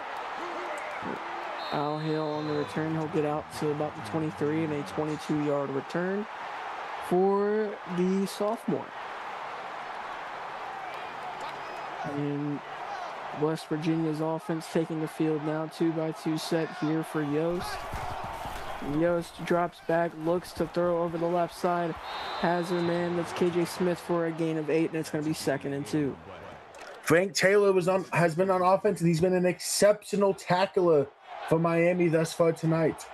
Al Hill on the return, he'll get out to about the 23 and a 22-yard return for the sophomore. And West Virginia's offense taking the field now, 2-by-2 set here for Yost. Yost drops back, looks to throw over the left side, has her man, that's KJ Smith for a gain of 8, and it's going to be 2nd and 2. Frank Taylor has been on offense, and he's been an exceptional tackler for Miami thus far tonight.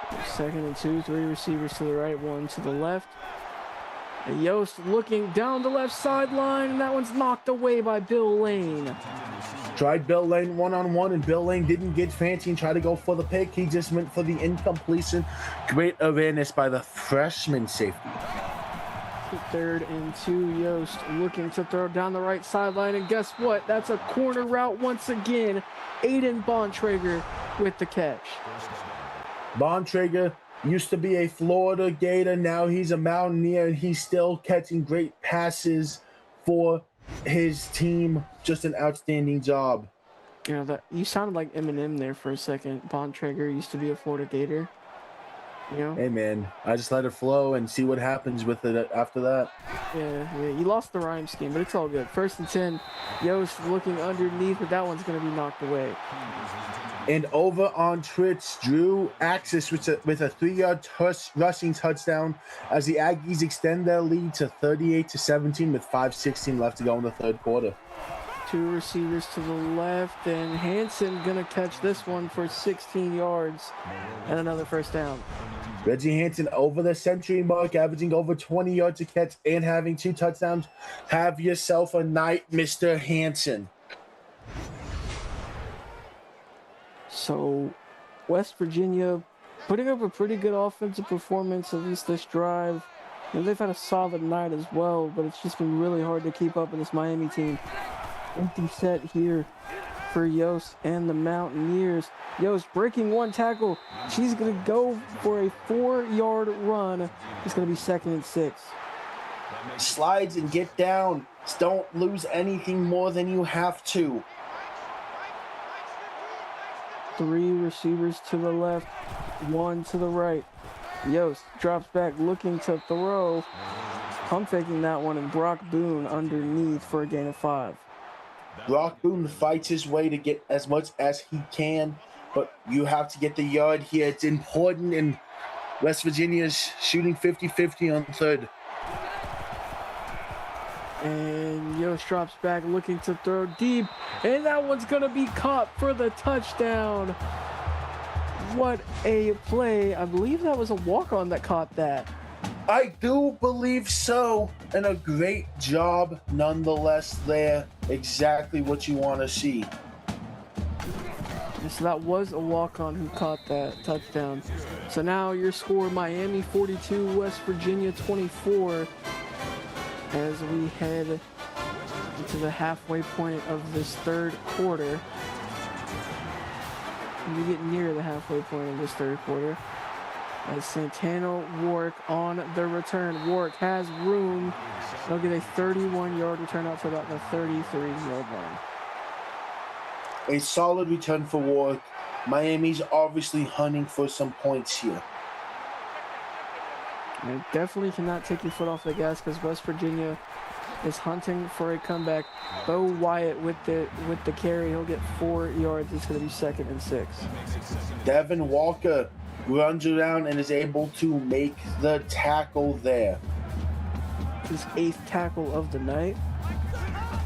2nd and 2, 3 receivers to the right, 1 to the left. And Yost looking down the left sideline, and that one's knocked away by Bill Lane. Tried Bill Lane one-on-one, and Bill Lane didn't get fancy and try to go for the pick. He just went for the incompletion. Great awareness by the freshman safety. 3rd and 2, Yost looking to throw down the right sideline, and guess what? That's a corner route once again. Aiden Bontrager with the catch. Bontrager used to be a Florida Gator. Now he's a Mountaineer, and he's still catching great passes for his team. Just an outstanding job. You know, that you sounded like Eminem there for a second. Bontrager used to be a Florida Gator. You know? Hey man, I just let it flow and see what happens with it after that. Yeah, you lost the rhyme scheme, but it's all good. 1st and 10, Yost looking underneath, but that one's going to be knocked away. And over on Twitch, Drew Axis with a 3-yard rushing touchdown as the Aggies extend their lead to 38-17 with 5:16 left to go in the third quarter. 2 receivers to the left, and Hansen gonna catch this one for 16 yards and another 1st down. Reggie Hansen over the century mark, averaging over 20 yards a catch and having 2 touchdowns. Have yourself a night, Mr. Hansen. So, West Virginia putting up a pretty good offensive performance, at least this drive. And they've had a solid night as well, but it's just been really hard to keep up with this Miami team. Empty set here for Yost and the Mountaineers. Yost breaking 1 tackle. She's going to go for a 4-yard run. It's going to be 2nd and 6. Slides and get down. Don't lose anything more than you have to. 3 receivers to the left, 1 to the right. Yost drops back looking to throw. Pump faking that one, and Brock Boone underneath for a gain of 5. Brock Boone fights his way to get as much as he can, but you have to get the yard here. It's important, and West Virginia's shooting 50-50 on 3rd. And Yost drops back looking to throw deep, and that one's going to be caught for the touchdown. What a play. I believe that was a walk-on that caught that. I do believe so, and a great job nonetheless there. Exactly what you want to see. So that was a walk-on who caught that touchdown. So now your score, Miami 42, West Virginia 24, as we head into the halfway point of this 3rd quarter. We get near the halfway point of this 3rd quarter. As Santana Warwick on the return. Warwick has room. They'll get a 31-yard return out to about the 33-yard line. A solid return for Warwick. Miami's obviously hunting for some points here. And definitely cannot take your foot off the gas because West Virginia is hunting for a comeback. Bo Wyatt with the carry. He'll get 4 yards. It's going to be 2nd and 6. Devin Walker runs around and is able to make the tackle there. His 8th tackle of the night.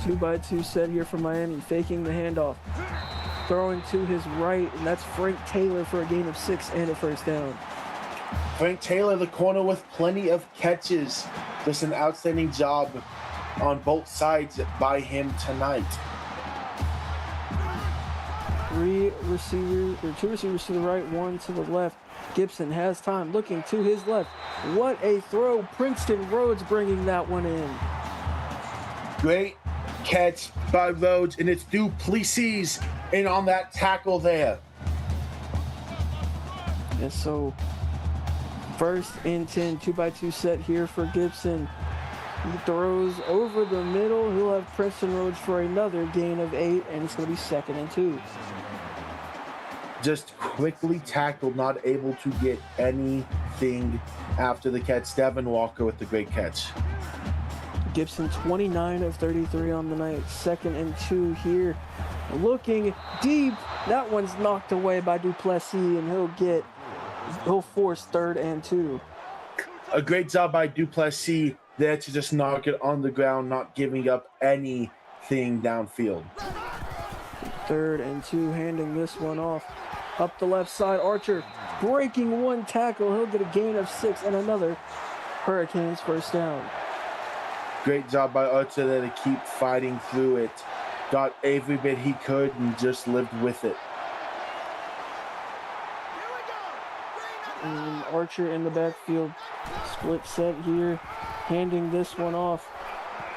2-by-2 set here for Miami, faking the handoff. throwing to his right, and that's Frank Taylor for a gain of 6 and a first down. Frank Taylor, the corner with plenty of catches. Just an outstanding job on both sides by him tonight. Two receivers to the right, one to the left. Gibson has time, looking to his left. What a throw. Princeton Rhodes bringing that one in. Great catch by Rhodes, and it's Duplessis in on that tackle there. And so, first and 10, 2x2 set here for Gibson. He throws over the middle. He'll have Princeton Rhodes for another gain of 8, and it's going to be 2nd and 2. Just quickly tackled, not able to get anything after the catch. Devin Walker with the great catch. Gibson 29 of 33 on the night. 2nd and 2 here. Looking deep. That one's knocked away by Duplessis, and he'll force 3rd and 2. A great job by Duplessis there to just knock it on the ground, not giving up anything downfield. 3rd and 2, handing this one off. Up the left side, Archer breaking one tackle. He'll get a gain of 6 and another Hurricanes first down. Great job by Archer there to keep fighting through it. Got every bit he could and just lived with it. And Archer in the backfield. Split set here, handing this one off.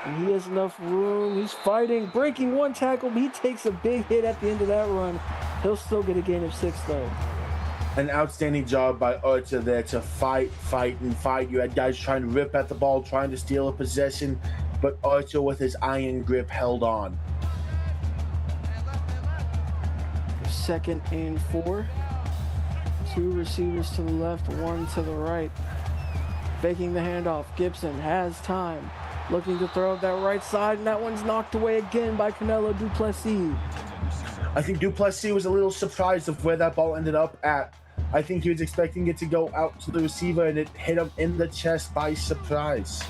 And he has enough room. He's fighting, breaking one tackle, but he takes a big hit at the end of that run. He'll still get a gain of 6, though. An outstanding job by Archer there to fight. You had guys trying to rip at the ball, trying to steal a possession, but Archer with his iron grip held on. 2nd and 4. 2 receivers to the left, 1 to the right. Faking the handoff. Gibson has time. Looking to throw up that right side, and that one's knocked away again by Canelo Duplessis. I think Duplessis was a little surprised of where that ball ended up at. I think he was expecting it to go out to the receiver, and it hit him in the chest by surprise.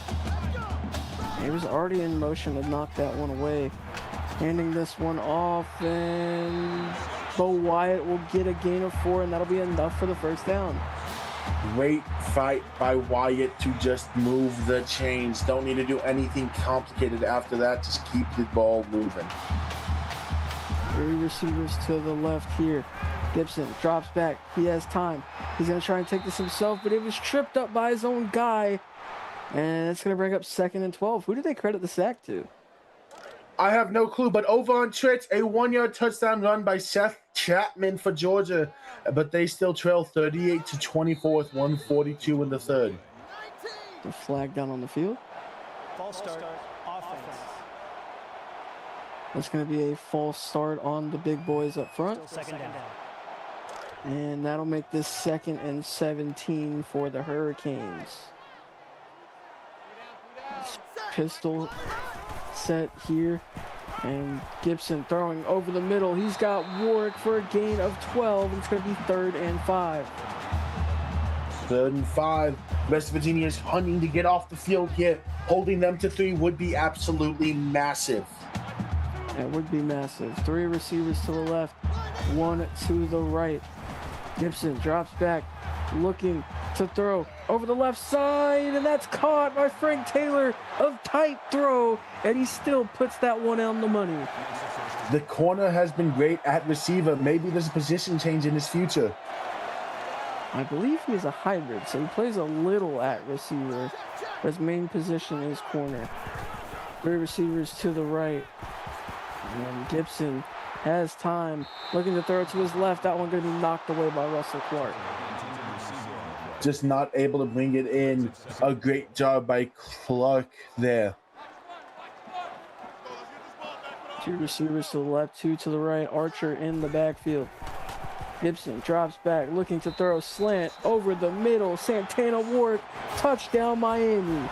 He was already in motion to knock that one away. Handing this one off, and Bo Wyatt will get a gain of 4, and that'll be enough for the first down. Great fight by Wyatt to just move the chains. Don't need to do anything complicated after that. Just keep the ball moving. 3 receivers to the left here. Gibson drops back. He has time. He's going to try and take this himself, but it was tripped up by his own guy. And it's going to bring up 2nd and 12. Who did they credit the sack to? I have no clue, but over on Twitch, a 1-yard touchdown run by Seth Chapman for Georgia, but they still trail 38-24 with 1:42 in the 3rd. The flag down on the field. False start, offense. That's going to be a false start on the big boys up front. Still 2nd down. And that'll make this 2nd and 17 for the Hurricanes. Pistol set here, and Gibson throwing over the middle. He's got Warwick for a gain of 12. It's going to be 3rd and 5. 3rd and 5. West Virginia is hunting to get off the field here. Holding them to 3 would be absolutely massive. That would be massive. 3 receivers to the left, 1 to the right. Gibson drops back, looking to throw over the left side, and that's caught by Frank Taylor. A tight throw, and he still puts that one on the money. The corner has been great at receiver. Maybe there's a position change in his future. I believe he is a hybrid, so he plays a little at receiver. His main position is corner. 3 receivers to the right. And Gibson has time, looking to throw it to his left. That one going to be knocked away by Russell Clark. Just not able to bring it in. A great job by Clark there. 2 receivers to the left, 2 to the right. Archer in the backfield. Gibson drops back, looking to throw slant over the middle. Santana Warwick, touchdown Miami.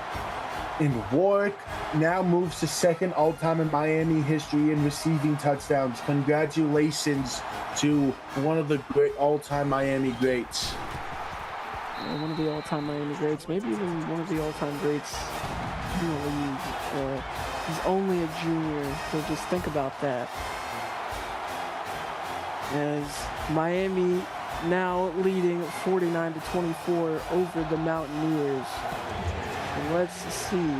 And Warwick now moves to 2nd all-time in Miami history in receiving touchdowns. Congratulations to one of the great all-time Miami greats. One of the all-time Miami greats, maybe even one of the all-time greats in the league. He's only a junior, so just think about that. as Miami now leading 49-24 over the Mountaineers. And let's see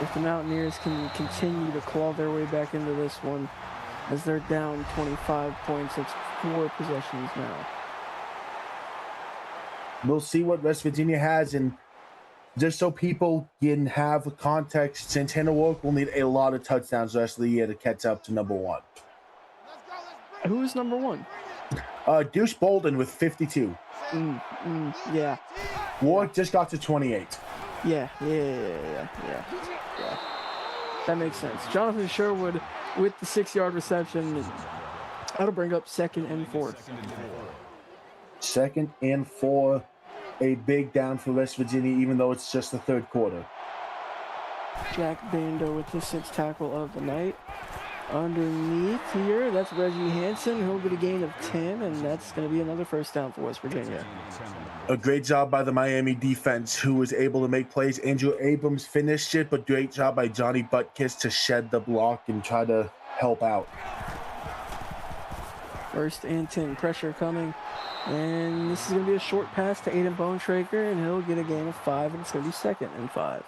if the Mountaineers can continue to claw their way back into this one, as they're down 25 points. It's 4 possessions now. We'll see what West Virginia has, and just so people can have context, Santana Walk will need a lot of touchdowns the rest of the year to catch up to number 1. Who is number 1? Deuce Bolden with 52. Yeah. Warwick just got to 28. Yeah. That makes sense. Jonathan Sherwood with the 6-yard reception. That'll bring up 2nd and 4. 2nd and 4. A big down for West Virginia, even though it's just the 3rd quarter. Jack Bando with the 6th tackle of the night. Underneath here, that's Reggie Hansen. He'll get a gain of 10, and that's going to be another first down for West Virginia. A great job by the Miami defense, who was able to make plays. Andrew Abrams finished it, but great job by Johnny Butkiss to shed the block and try to help out. 1st and 10, pressure coming. And this is going to be a short pass to Aiden Bonetraker, and he'll get a gain of 5, and it's going to be 2nd and 5.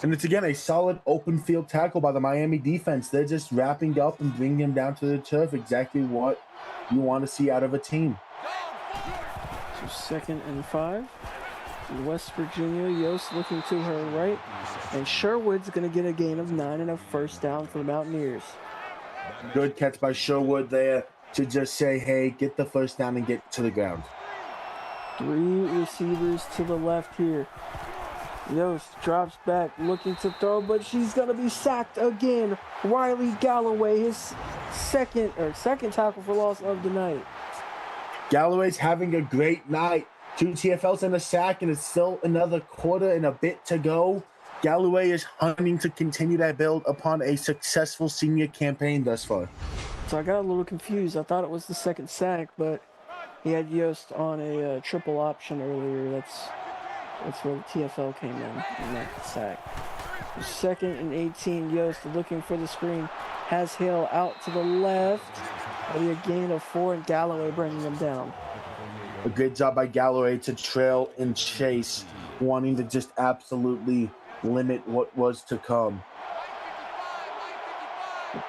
And it's, again, a solid open field tackle by the Miami defense. They're just wrapping up and bringing him down to the turf, exactly what you want to see out of a team. So 2nd and 5. West Virginia, Yost looking to her right, and Sherwood's going to get a gain of 9 and a first down for the Mountaineers. Good catch by Sherwood there to just say, hey, get the first down and get to the ground. 3 receivers to the left here. Yost drops back, looking to throw, but she's going to be sacked again. Riley Galloway, his second tackle for loss of the night. Galloway's having a great night. 2 TFLs and a sack, and it's still another quarter and a bit to go. Galloway is hunting to continue that build upon a successful senior campaign thus far. So I got a little confused. I thought it was the 2nd sack, but he had Yost on a triple option earlier. That's where the TFL came in, and not the sack. 2nd and 18, Yost looking for the screen. Has Hill out to the left. That'll be a gain of 4, and Galloway bringing him down. A great job by Galloway to trail and chase, wanting to just absolutely limit what was to come.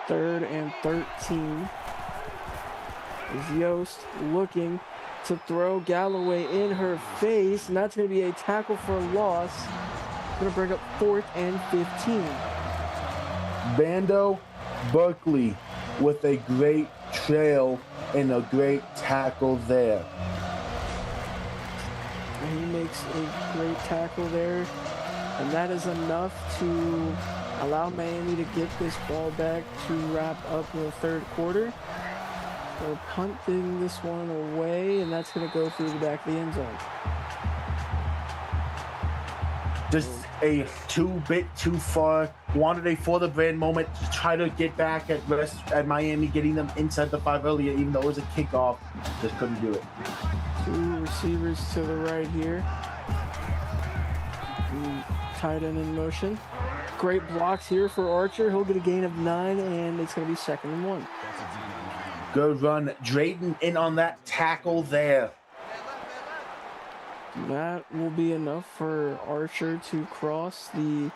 3rd and 13 is Yost looking to throw. Galloway in her face, and that's going to be a tackle for loss. Going to bring up 4th and 15. Bando Berkeley with a great trail and a great tackle there. And he makes a great tackle there, and that is enough to allow Miami to get this ball back to wrap up the 3rd quarter. They're punting this one away, and that's going to go through the back of the end zone. Just a bit too far. Wanted a for the brand moment to try to get back at Miami, getting them inside the 5 earlier, even though it was a kickoff. Just couldn't do it. 2 receivers to the right here. Tight end in motion. Great blocks here for Archer. He'll get a gain of 9, and it's going to be 2nd and 1. Good run. Drayton in on that tackle there. That will be enough for Archer to cross the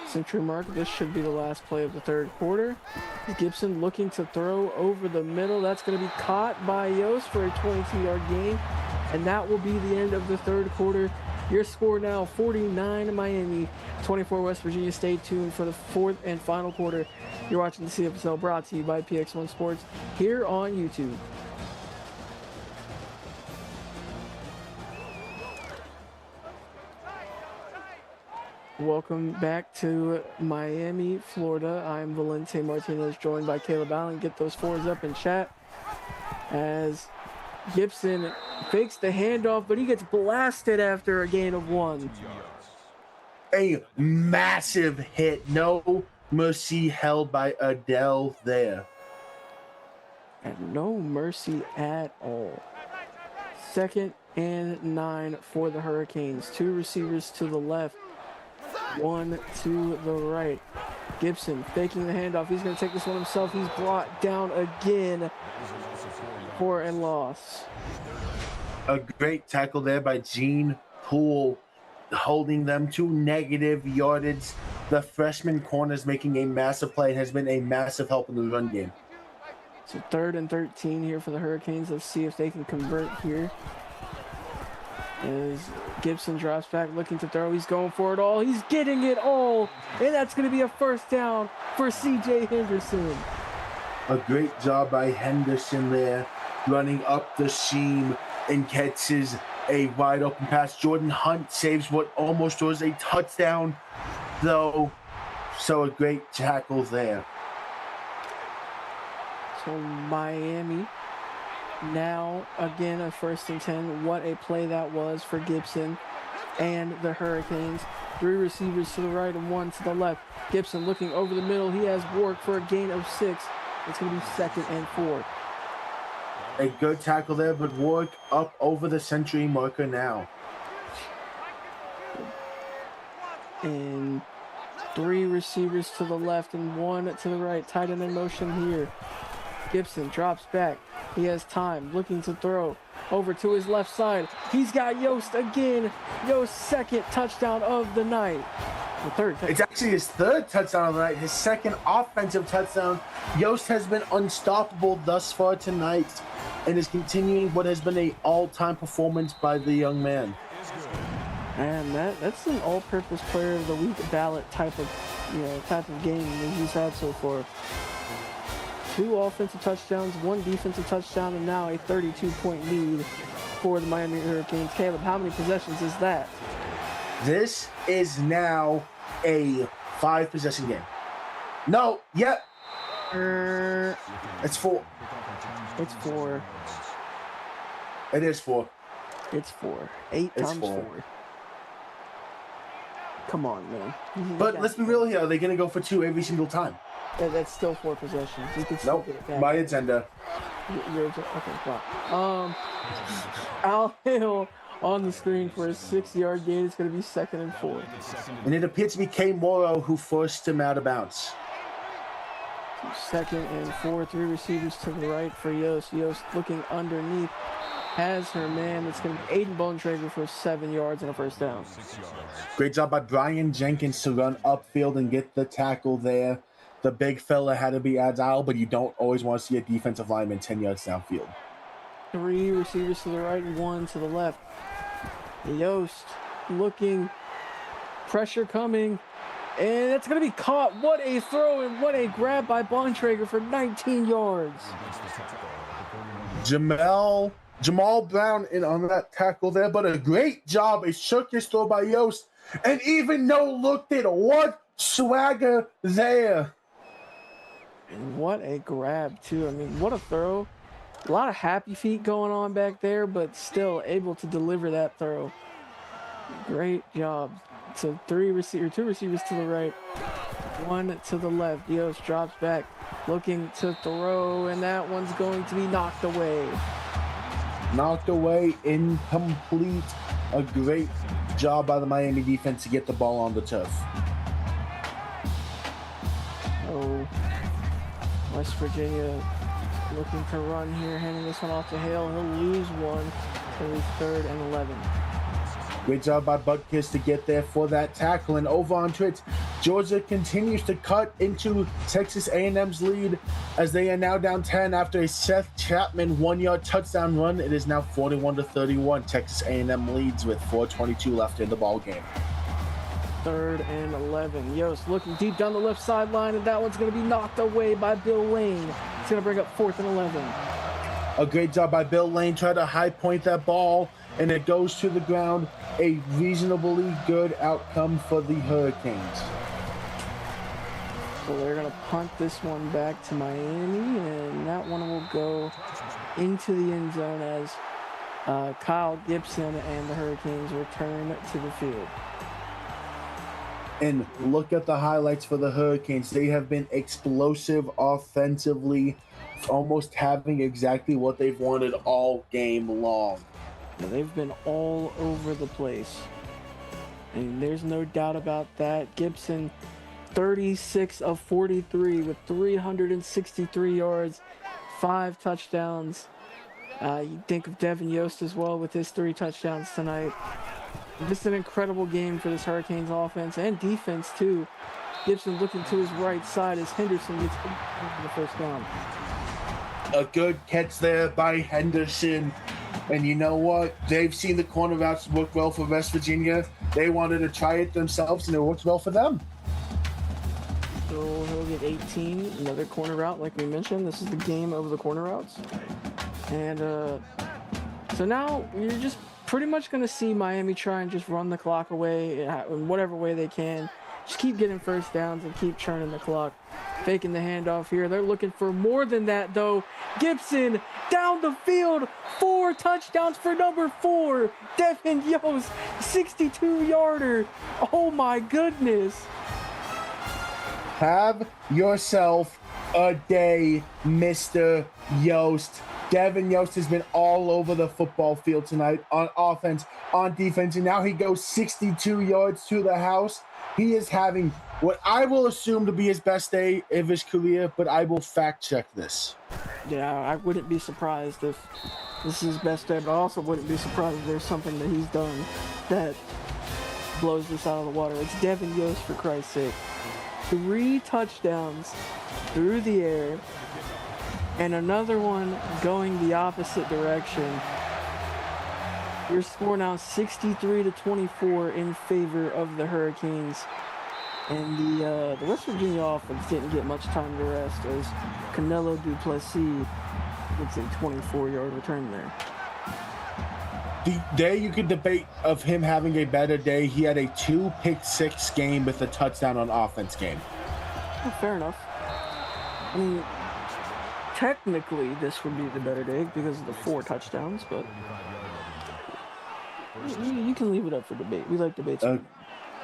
century mark. This should be the last play of the 3rd quarter. Gibson looking to throw over the middle. That's going to be caught by Yost for a 22-yard gain, and that will be the end of the 3rd quarter. Your score now 49 Miami, 24 West Virginia. Stay tuned for the 4th and final quarter. You're watching the CFSL, brought to you by PX1 Sports here on YouTube. Welcome back to Miami, Florida. I'm Valente Martinez, joined by Caleb Allen. Get those 4s up in chat as Gibson fakes the handoff, but he gets blasted after a gain of 1. A massive hit. No mercy held by Adele there. And no mercy at all. 2nd and 9 for the Hurricanes. 2 receivers to the left, 1 to the right. Gibson faking the handoff. He's going to take this one himself. He's brought down again for a loss. A great tackle there by Gene Poole, holding them to negative yardage. The freshman corner is making a massive play and has been a massive help in the run game. So 3rd and 13 here for the Hurricanes. Let's see if they can convert here. As Gibson drops back looking to throw. He's going for it all. He's getting it all. And that's going to be a first down for C.J. Henderson. A great job by Henderson there, running up the seam and catches a wide open pass. Jordan Hunt saves what almost was a touchdown, though. So a great tackle there. So Miami now again a 1st and 10. What a play that was for Gibson and the Hurricanes. 3 receivers to the right and 1 to the left. Gibson looking over the middle. He has Warwick for a gain of 6. It's going to be 2nd and 4. A good tackle there, but Warwick up over the century marker now. And 3 receivers to the left and 1 to the right. Tight end in motion here. Gibson drops back. He has time, looking to throw over to his left side. He's got Yost again. Yost's 2nd touchdown of the night. The 3rd touchdown. It's actually his 3rd touchdown of the night, his 2nd offensive touchdown. Yost has been unstoppable thus far tonight and is continuing what has been an all-time performance by the young man. And that's an all-purpose player of the week ballot type of game that he's had so far. 2 offensive touchdowns, 1 defensive touchdown, and now a 32-point lead for the Miami Hurricanes. Caleb, how many possessions is that? This is now a 5-possession game. No, yep. It's 4. It's 4. It is 4. It's 4. 8 times 4. Come on, man. But let's be real here. Are they going to go for 2 every single time? That's still 4 possessions. You can still Nope. get it back. My agenda. Okay, wow. Al Hill on the screen for a 6-yard gain. It's going to be 2nd and 4. And it appears to be K. Morrow who forced him out of bounds. 2nd and 4. 3 receivers to the right for Yost. Yost looking underneath. Has her man. It's going to be Aiden Bontrager for 7 yards and a first down. Great job by Brian Jenkins to run upfield and get the tackle there. The big fella had to be agile, but you don't always want to see a defensive lineman 10 yards downfield. 3 receivers to the right and 1 to the left. Yost looking. Pressure coming. And it's going to be caught. What a throw and what a grab by Bontrager for 19 yards. Jamal Brown in on that tackle there, but a great job. A circus throw by Yost. And even no looked at what swagger there. And what a grab, too. I mean, what a throw. A lot of happy feet going on back there, but still able to deliver that throw. Great job. So 2 receivers to the right, 1 to the left. Yost drops back, looking to throw, and that one's going to be knocked away. Knocked away, incomplete. A great job by the Miami defense to get the ball on the turf. Oh, West Virginia looking to run here, handing this one off to Hale. He'll lose one. It'll be 3rd and 11. Great job by Butkus to get there for that tackle. And over on Twitch, Georgia continues to cut into Texas A&M's lead as they are now down 10 after a Seth Chapman 1-yard touchdown run. It is now 41-31. Texas A&M leads with 4:22 left in the ball game. 3rd and 11. Yost looking deep down the left sideline, and that one's going to be knocked away by Bill Lane. It's going to bring up 4th and 11. A great job by Bill Lane. Tried to high point that ball, and it goes to the ground. A reasonably good outcome for the Hurricanes. So they're going to punt this one back to Miami, and that one will go into the end zone as Kyle Gibson and the Hurricanes return to the field. And look at the highlights for the Hurricanes. They have been explosive offensively, almost having exactly what they've wanted all game long. Now, they've been all over the place. And there's no doubt about that. Gibson 36 of 43 with 363 yards, 5 touchdowns. You think of Devin Yost as well with his 3 touchdowns tonight. Just an incredible game for this Hurricanes offense and defense too. Gibson looking to his right side as Henderson gets the first down. A good catch there by Henderson. And you know what? They've seen the corner routes work well for West Virginia. They wanted to try it themselves, and it worked well for them. So he'll get 18, another corner route like we mentioned. This is the game of the corner routes. And so now you're just pretty much going to see Miami try and just run the clock away in whatever way they can. Just keep getting first downs and keep churning the clock. Faking the handoff here. They're looking for more than that, though. Gibson down the field. 4 touchdowns for number 4. Devin Yost, 62-yarder. Oh, my goodness. Have yourself a day, Mr. Yost. Devin Yost has been all over the football field tonight on offense, on defense, and now he goes 62 yards to the house. He is having what I will assume to be his best day of his career, but I will fact check this. Yeah, I wouldn't be surprised if this is his best day, but I also wouldn't be surprised if there's something that he's done that blows this out of the water. It's Devin Yost, for Christ's sake. 3 touchdowns through the air, and another one going the opposite direction. Your score now 63-24 in favor of the Hurricanes. And the West Virginia offense didn't get much time to rest as Canelo Duplessis gets a 24-yard return there. The day you could debate of him having a better day, he had a 2-pick-6 game with a touchdown on offense game. Well, fair enough. I mean, technically this would be the better day because of the 4 touchdowns, but you can leave it up for debate. We like debates.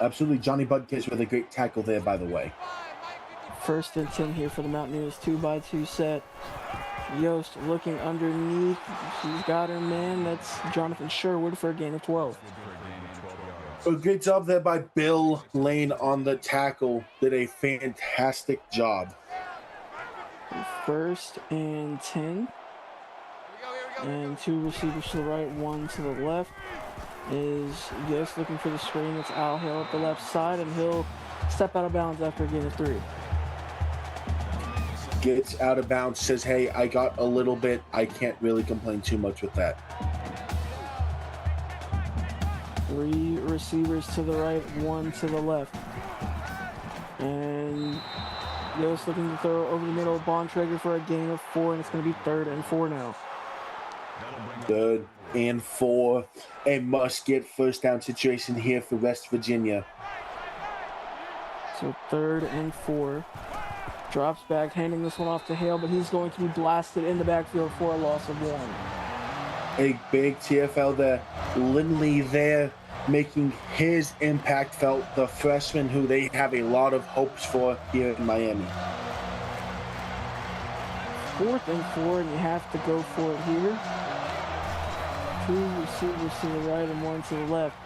Absolutely. Johnny Butkus with a great tackle there, by the way. 1st and 10 here for the Mountaineers. 2-by-2 set. Yost looking underneath. She's got her man. That's Jonathan Sherwood for a gain of 12. A good job there by Bill Lane on the tackle. Did a fantastic job. 1st and 10. And 2 receivers to the right, 1 to the left. Is Yost looking for the screen. It's Al Hill at the left side, and he'll step out of bounds after a gain of 3. Gets out of bounds, says, hey, I got a little bit. I can't really complain too much with that. 3 receivers to the right, 1 to the left. And Yost looking to throw over the middle. Bontrager for a gain of 4, and it's going to be 3rd and 4 now. 3rd and 4. A must-get first-down situation here for West Virginia. So 3rd and 4. Drops back, handing this one off to Hale, but he's going to be blasted in the backfield for a loss of 1. A big TFL there. Lindley there making his impact felt. The freshman who they have a lot of hopes for here in Miami. 4th and 4, and you have to go for it here. 2 receivers to the right and 1 to the left.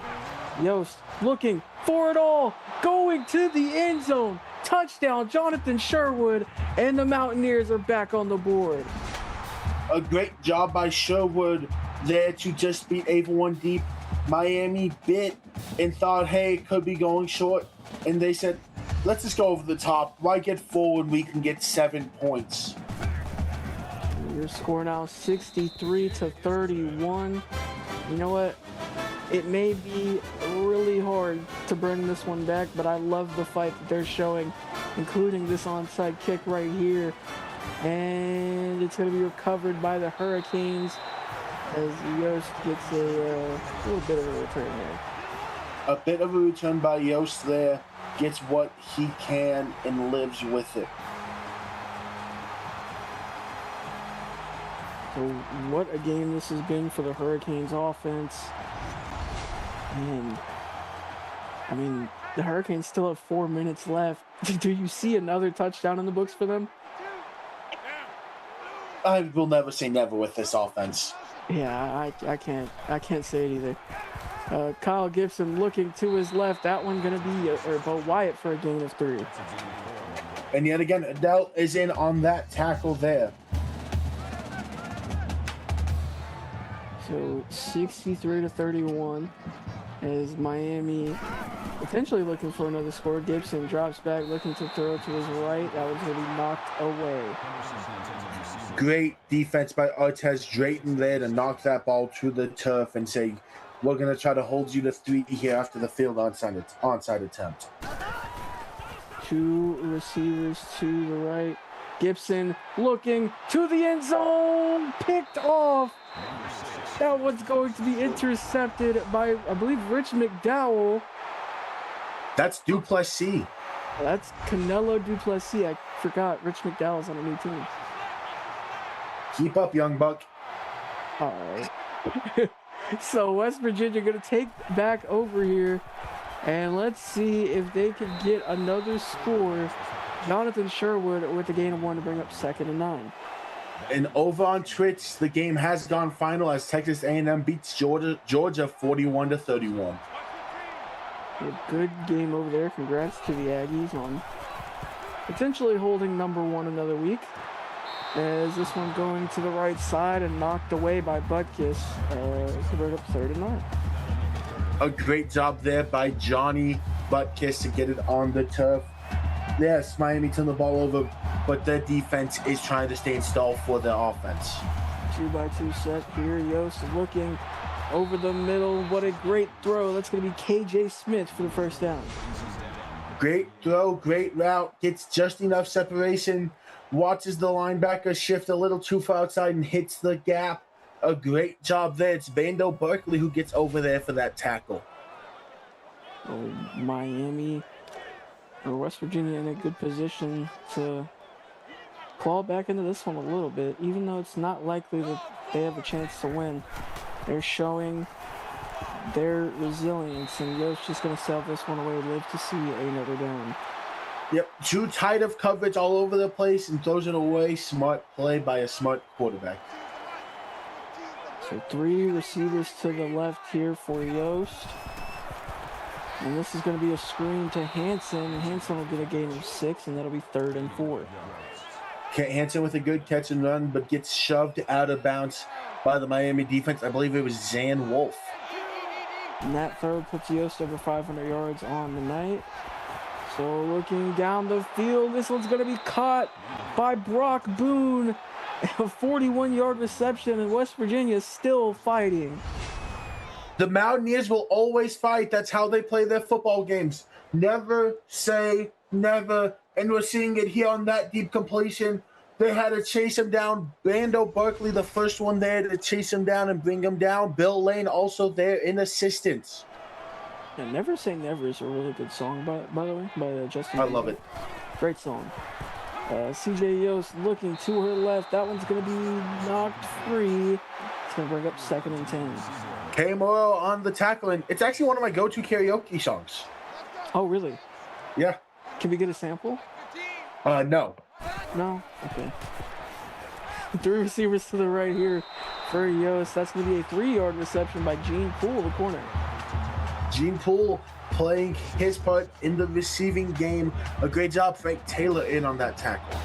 Yost looking for it all, going to the end zone. Touchdown, Jonathan Sherwood, and the Mountaineers are back on the board. A great job by Sherwood there to just beat Ava 1 deep. Miami bit and thought, hey, it could be going short. And they said, let's just go over the top. Why get forward? We can get 7 points. Your score now 63-31. You know what? It may be really hard to bring this one back, but I love the fight that they're showing, including this onside kick right here. And it's going to be recovered by the Hurricanes as Yost gets a little bit of a return there. A bit of a return by Yost there. Gets what he can and lives with it. So what a game this has been for the Hurricanes offense. And I mean, the Hurricanes still have 4 minutes left. Do you see another touchdown in the books for them? I will never say never with this offense. Yeah, I can't say it either. Kyle Gibson looking to his left. That one going to be, or Bo Wyatt for a gain of 3. And yet again, Adele is in on that tackle there. So 63-31 as Miami potentially looking for another score. Gibson drops back, looking to throw to his right. That was going to be knocked away. Great defense by Artez Drayton there to knock that ball to the turf and say, we're going to try to hold you to 3 here after the field onside attempt. 2 receivers to the right. Gibson looking to the end zone. Picked off. That one's going to be intercepted by, I believe, Rich McDowell. That's Duplessis. That's Canelo Duplessis. I forgot Rich McDowell's on a new team. Keep up, young buck. All right. So West Virginia going to take back over here. And let's see if they can get another score. Jonathan Sherwood with a gain of 1 to bring up 2nd and 9. And over on Twitch, the game has gone final as Texas A&M beats Georgia 41-31. A good game over there. Congrats to the Aggies on potentially holding number 1 another week. As this one going to the right side and knocked away by Butkus to bring up 3rd and 9. A great job there by Johnny Butkus to get it on the turf. Yes, Miami turned the ball over, but their defense is trying to stay installed for their offense. 2-by-2 set here. Yost looking over the middle. What a great throw. That's going to be KJ Smith for the first down. Great throw, great route. Gets just enough separation. Watches the linebacker shift a little too far outside and hits the gap. A great job there. It's Bando Berkeley who gets over there for that tackle. Oh, Miami or West Virginia in a good position to claw back into this one a little bit, even though it's not likely that they have a chance to win. They're showing their resilience, and Yost just going to sell this one away, live to see another down. Yep, too tight of coverage all over the place and throws it away. Smart play by a smart quarterback. So 3 receivers to the left here for Yost. And this is going to be a screen to Hansen. Hansen will get a gain of 6, and that'll be 3rd and 4. Hansen with a good catch and run, but gets shoved out of bounds by the Miami defense. I believe it was Zan Wolf. And that throw puts Yost over 500 yards on the night. So looking down the field, this one's going to be caught by Brock Boone. A 41-yard reception, and West Virginia is still fighting. The Mountaineers will always fight. That's how they play their football games. Never say never. And we're seeing it here on that deep completion. They had to chase him down. Bando Berkeley, the first one there to chase him down and bring him down. Bill Lane also there in assistance. Yeah, Never Say Never is a really good song, by the way, by Justin I Bieber. love it. Great song. CJ Yost looking to her left. That one's going to be knocked free. It's going to bring up 2nd and 10. K. Morrow on the tackling. It's actually one of my go-to karaoke songs. Oh, really? Yeah. Can we get a sample? No. No? Okay. 3 receivers to the right here for Yost. That's going to be a 3-yard reception by Gene Poole, the corner. Gene Poole playing his part in the receiving game. A great job, Frank Taylor, in on that tackle.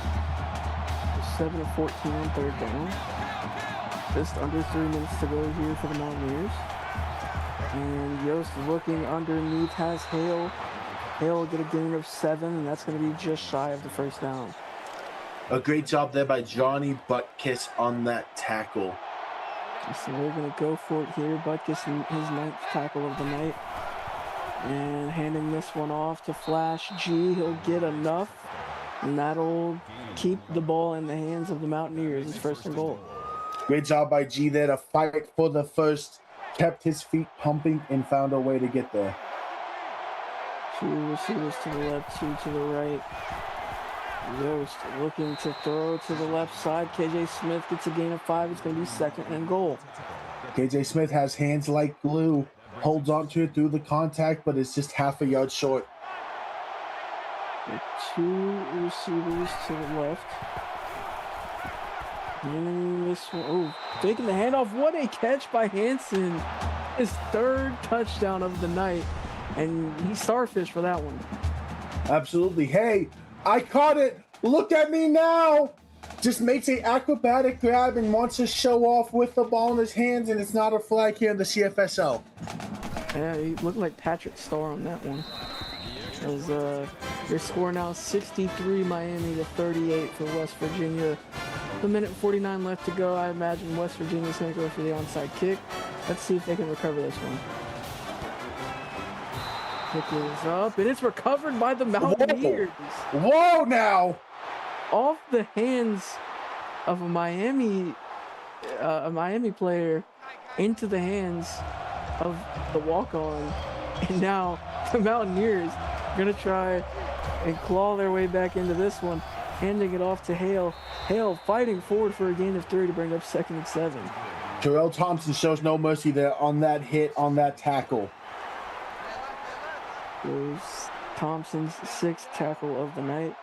7 of 14 on 3rd down. Just under 3 minutes to go here for the Mountaineers. And Yost looking underneath has Hale. Hale will get a gain of 7, and that's going to be just shy of the first down. A great job there by Johnny Butkus on that tackle. So we're going to go for it here. Butkus, his 9th tackle of the night. And handing this one off to Flash G. He'll get enough, and that'll keep the ball in the hands of the Mountaineers. It's 1st and goal. Great job by G there to fight for the first. Kept his feet pumping and found a way to get there. 2 receivers to the left, 2 to the right. Yost looking to throw to the left side. KJ Smith gets a gain of 5. It's going to be 2nd and goal. KJ Smith has hands like glue. Holds on to it through the contact, but it's just half a yard short. 2 receivers to the left. And this one, taking the handoff. What a catch by Hansen. his third touchdown of the night, and he starfished for that one. Absolutely. Hey, I caught it. Look at me now. Just makes an acrobatic grab and wants to show off with the ball in his hands, and it's not a flag here in the CFSL. Yeah, he looked like Patrick Starr on that one. As your score now 63 Miami to 38 for West Virginia. The minute 49 left to go. I imagine West Virginia's going to go for the onside kick. Let's see if they can recover this one. Kick is up, and it's recovered by the Mountaineers. Whoa now! Off the hands of a Miami player into the hands of the walk-on, and now the Mountaineers are gonna try and claw their way back into this one, handing it off to Hale. Hale fighting forward for a gain of 3 to bring up 2nd and 7. Terrell Thompson shows no mercy there on that hit, on that tackle. Goes Thompson's 6th tackle of the night.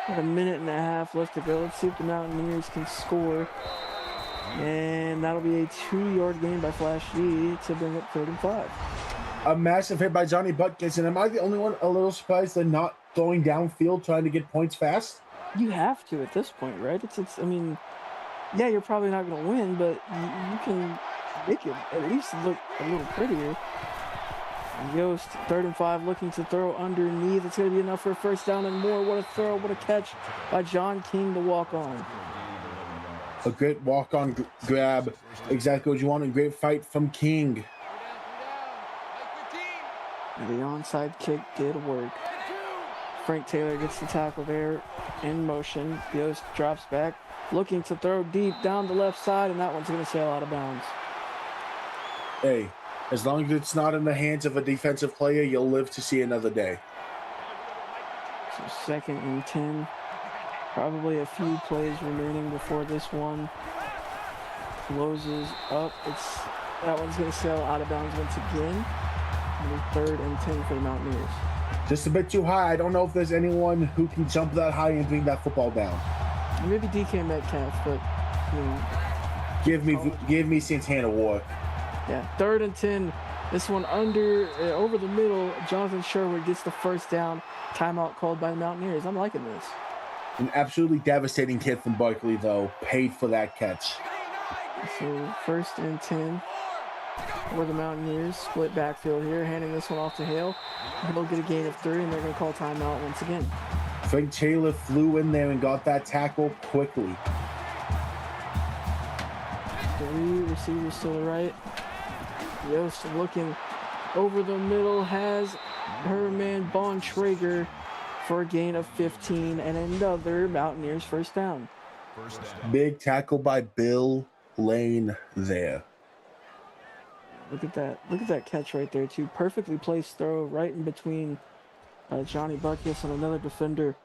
About a minute and a half left to go. Let's see if the Mountaineers can score. And that'll be a 2-yard gain by Flash G to bring up 3rd and 5. A massive hit by Johnny Butkus, and am I the only one a little surprised they're not throwing downfield trying to get points fast? You have to at this point, right? I mean, yeah, you're probably not going to win, but you can make it at least look a little prettier. And Yost, 3rd and 5, looking to throw underneath. It's going to be enough for a first down and more. What a throw, what a catch by John King to walk on. A great walk-on grab. Exactly what you want. A great fight from King. The onside kick did work. Frank Taylor gets the tackle there in motion. Yost drops back, looking to throw deep down the left side, and that one's going to sail out of bounds. Hey, as long as it's not in the hands of a defensive player, you'll live to see another day. So 2nd and 10. Probably a few plays remaining before this one closes up. That one's going to sail out of bounds once again. It'll be 3rd and 10 for the Mountaineers. Just a bit too high. I don't know if there's anyone who can jump that high and bring that football down. Maybe DK Metcalf, but give me Santana War. Yeah, 3rd and 10. This one over the middle. Jonathan Sherwood gets the first down. Timeout called by the Mountaineers. I'm liking this. An absolutely devastating hit from Barkley, though. Paid for that catch. So 1st and 10 for the Mountaineers. Split backfield here, handing this one off to Hale. He'll get a gain of 3, and they're going to call timeout once again. Frank Taylor flew in there and got that tackle quickly. 3 receivers to the right. Yost looking over the middle, has her man Bontrager for a gain of 15 and another Mountaineers first down. Big tackle by Bill Lane there. Look at that catch right there too. Perfectly placed throw right in between Johnny Butkus and another defender.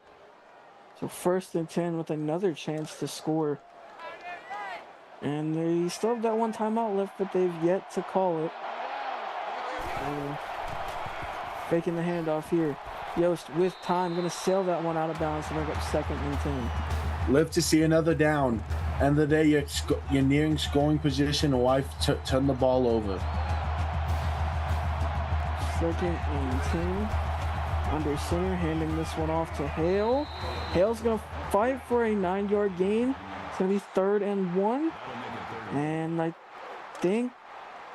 So 1st and 10 with another chance to score. And they still have that one timeout left, but they've yet to call it. Faking the handoff here. Yost with time, going to sail that one out of bounds to make up 2nd and 10. Live to see another down. End of the day, you're nearing scoring position. Why turn the ball over? 2nd and 10. Under center, handing this one off to Hale. Hale's going to fight for a 9-yard gain. It's going to be 3rd and 1. And I think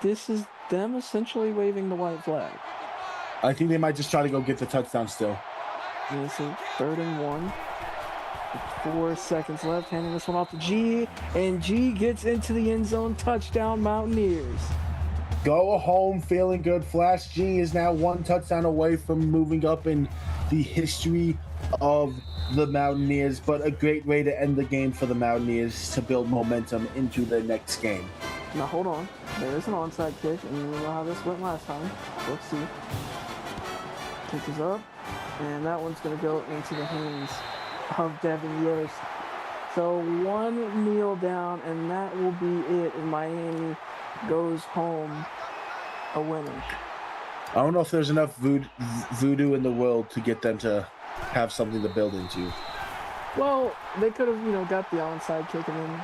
this is them essentially waving the white flag. I think they might just try to go get the touchdown still. Yeah, so 3rd and 1. 4 seconds left, handing this one off to G, and G gets into the end zone. Touchdown, Mountaineers. Go home feeling good. Flash G is now 1 touchdown away from moving up in the history of the Mountaineers, but a great way to end the game for the Mountaineers to build momentum into the next game. Now hold on, there is an onside kick, and you know how this went last time. Let's see. Kick is up, and that one's going to go into the hands of Devin Yost. So 1 kneel down, and that will be it, and Miami goes home a winner. I don't know if there's enough voodoo in the world to get them to have something to build into. Well, they could have, got the onside kick and then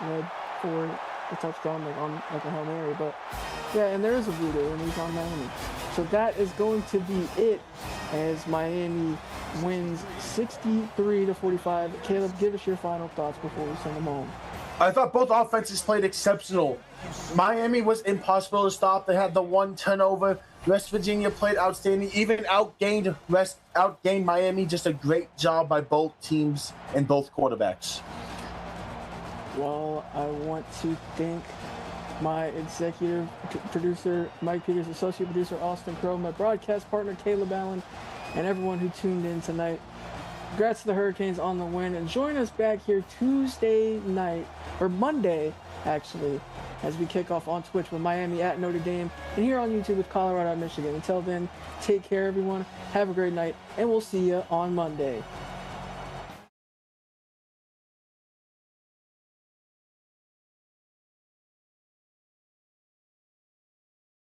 led for it. a touchdown like on like a Hail Mary, but yeah, and there is a voodoo, and he's on Miami. So that is going to be it as Miami wins 63-45. Caleb, give us your final thoughts before we send them home. I thought both offenses played exceptional. Miami was impossible to stop. They had the one turnover. West Virginia played outstanding, even outgained Miami. Just a great job by both teams and both quarterbacks. Well, I want to thank my executive producer, Mike Peters, associate producer, Austin Crow, my broadcast partner, Caleb Allen, and everyone who tuned in tonight. Congrats to the Hurricanes on the win, and join us back here Tuesday night, or Monday, actually, as we kick off on Twitch with Miami at Notre Dame, and here on YouTube with Colorado at Michigan. Until then, take care, everyone. Have a great night, and we'll see you on Monday.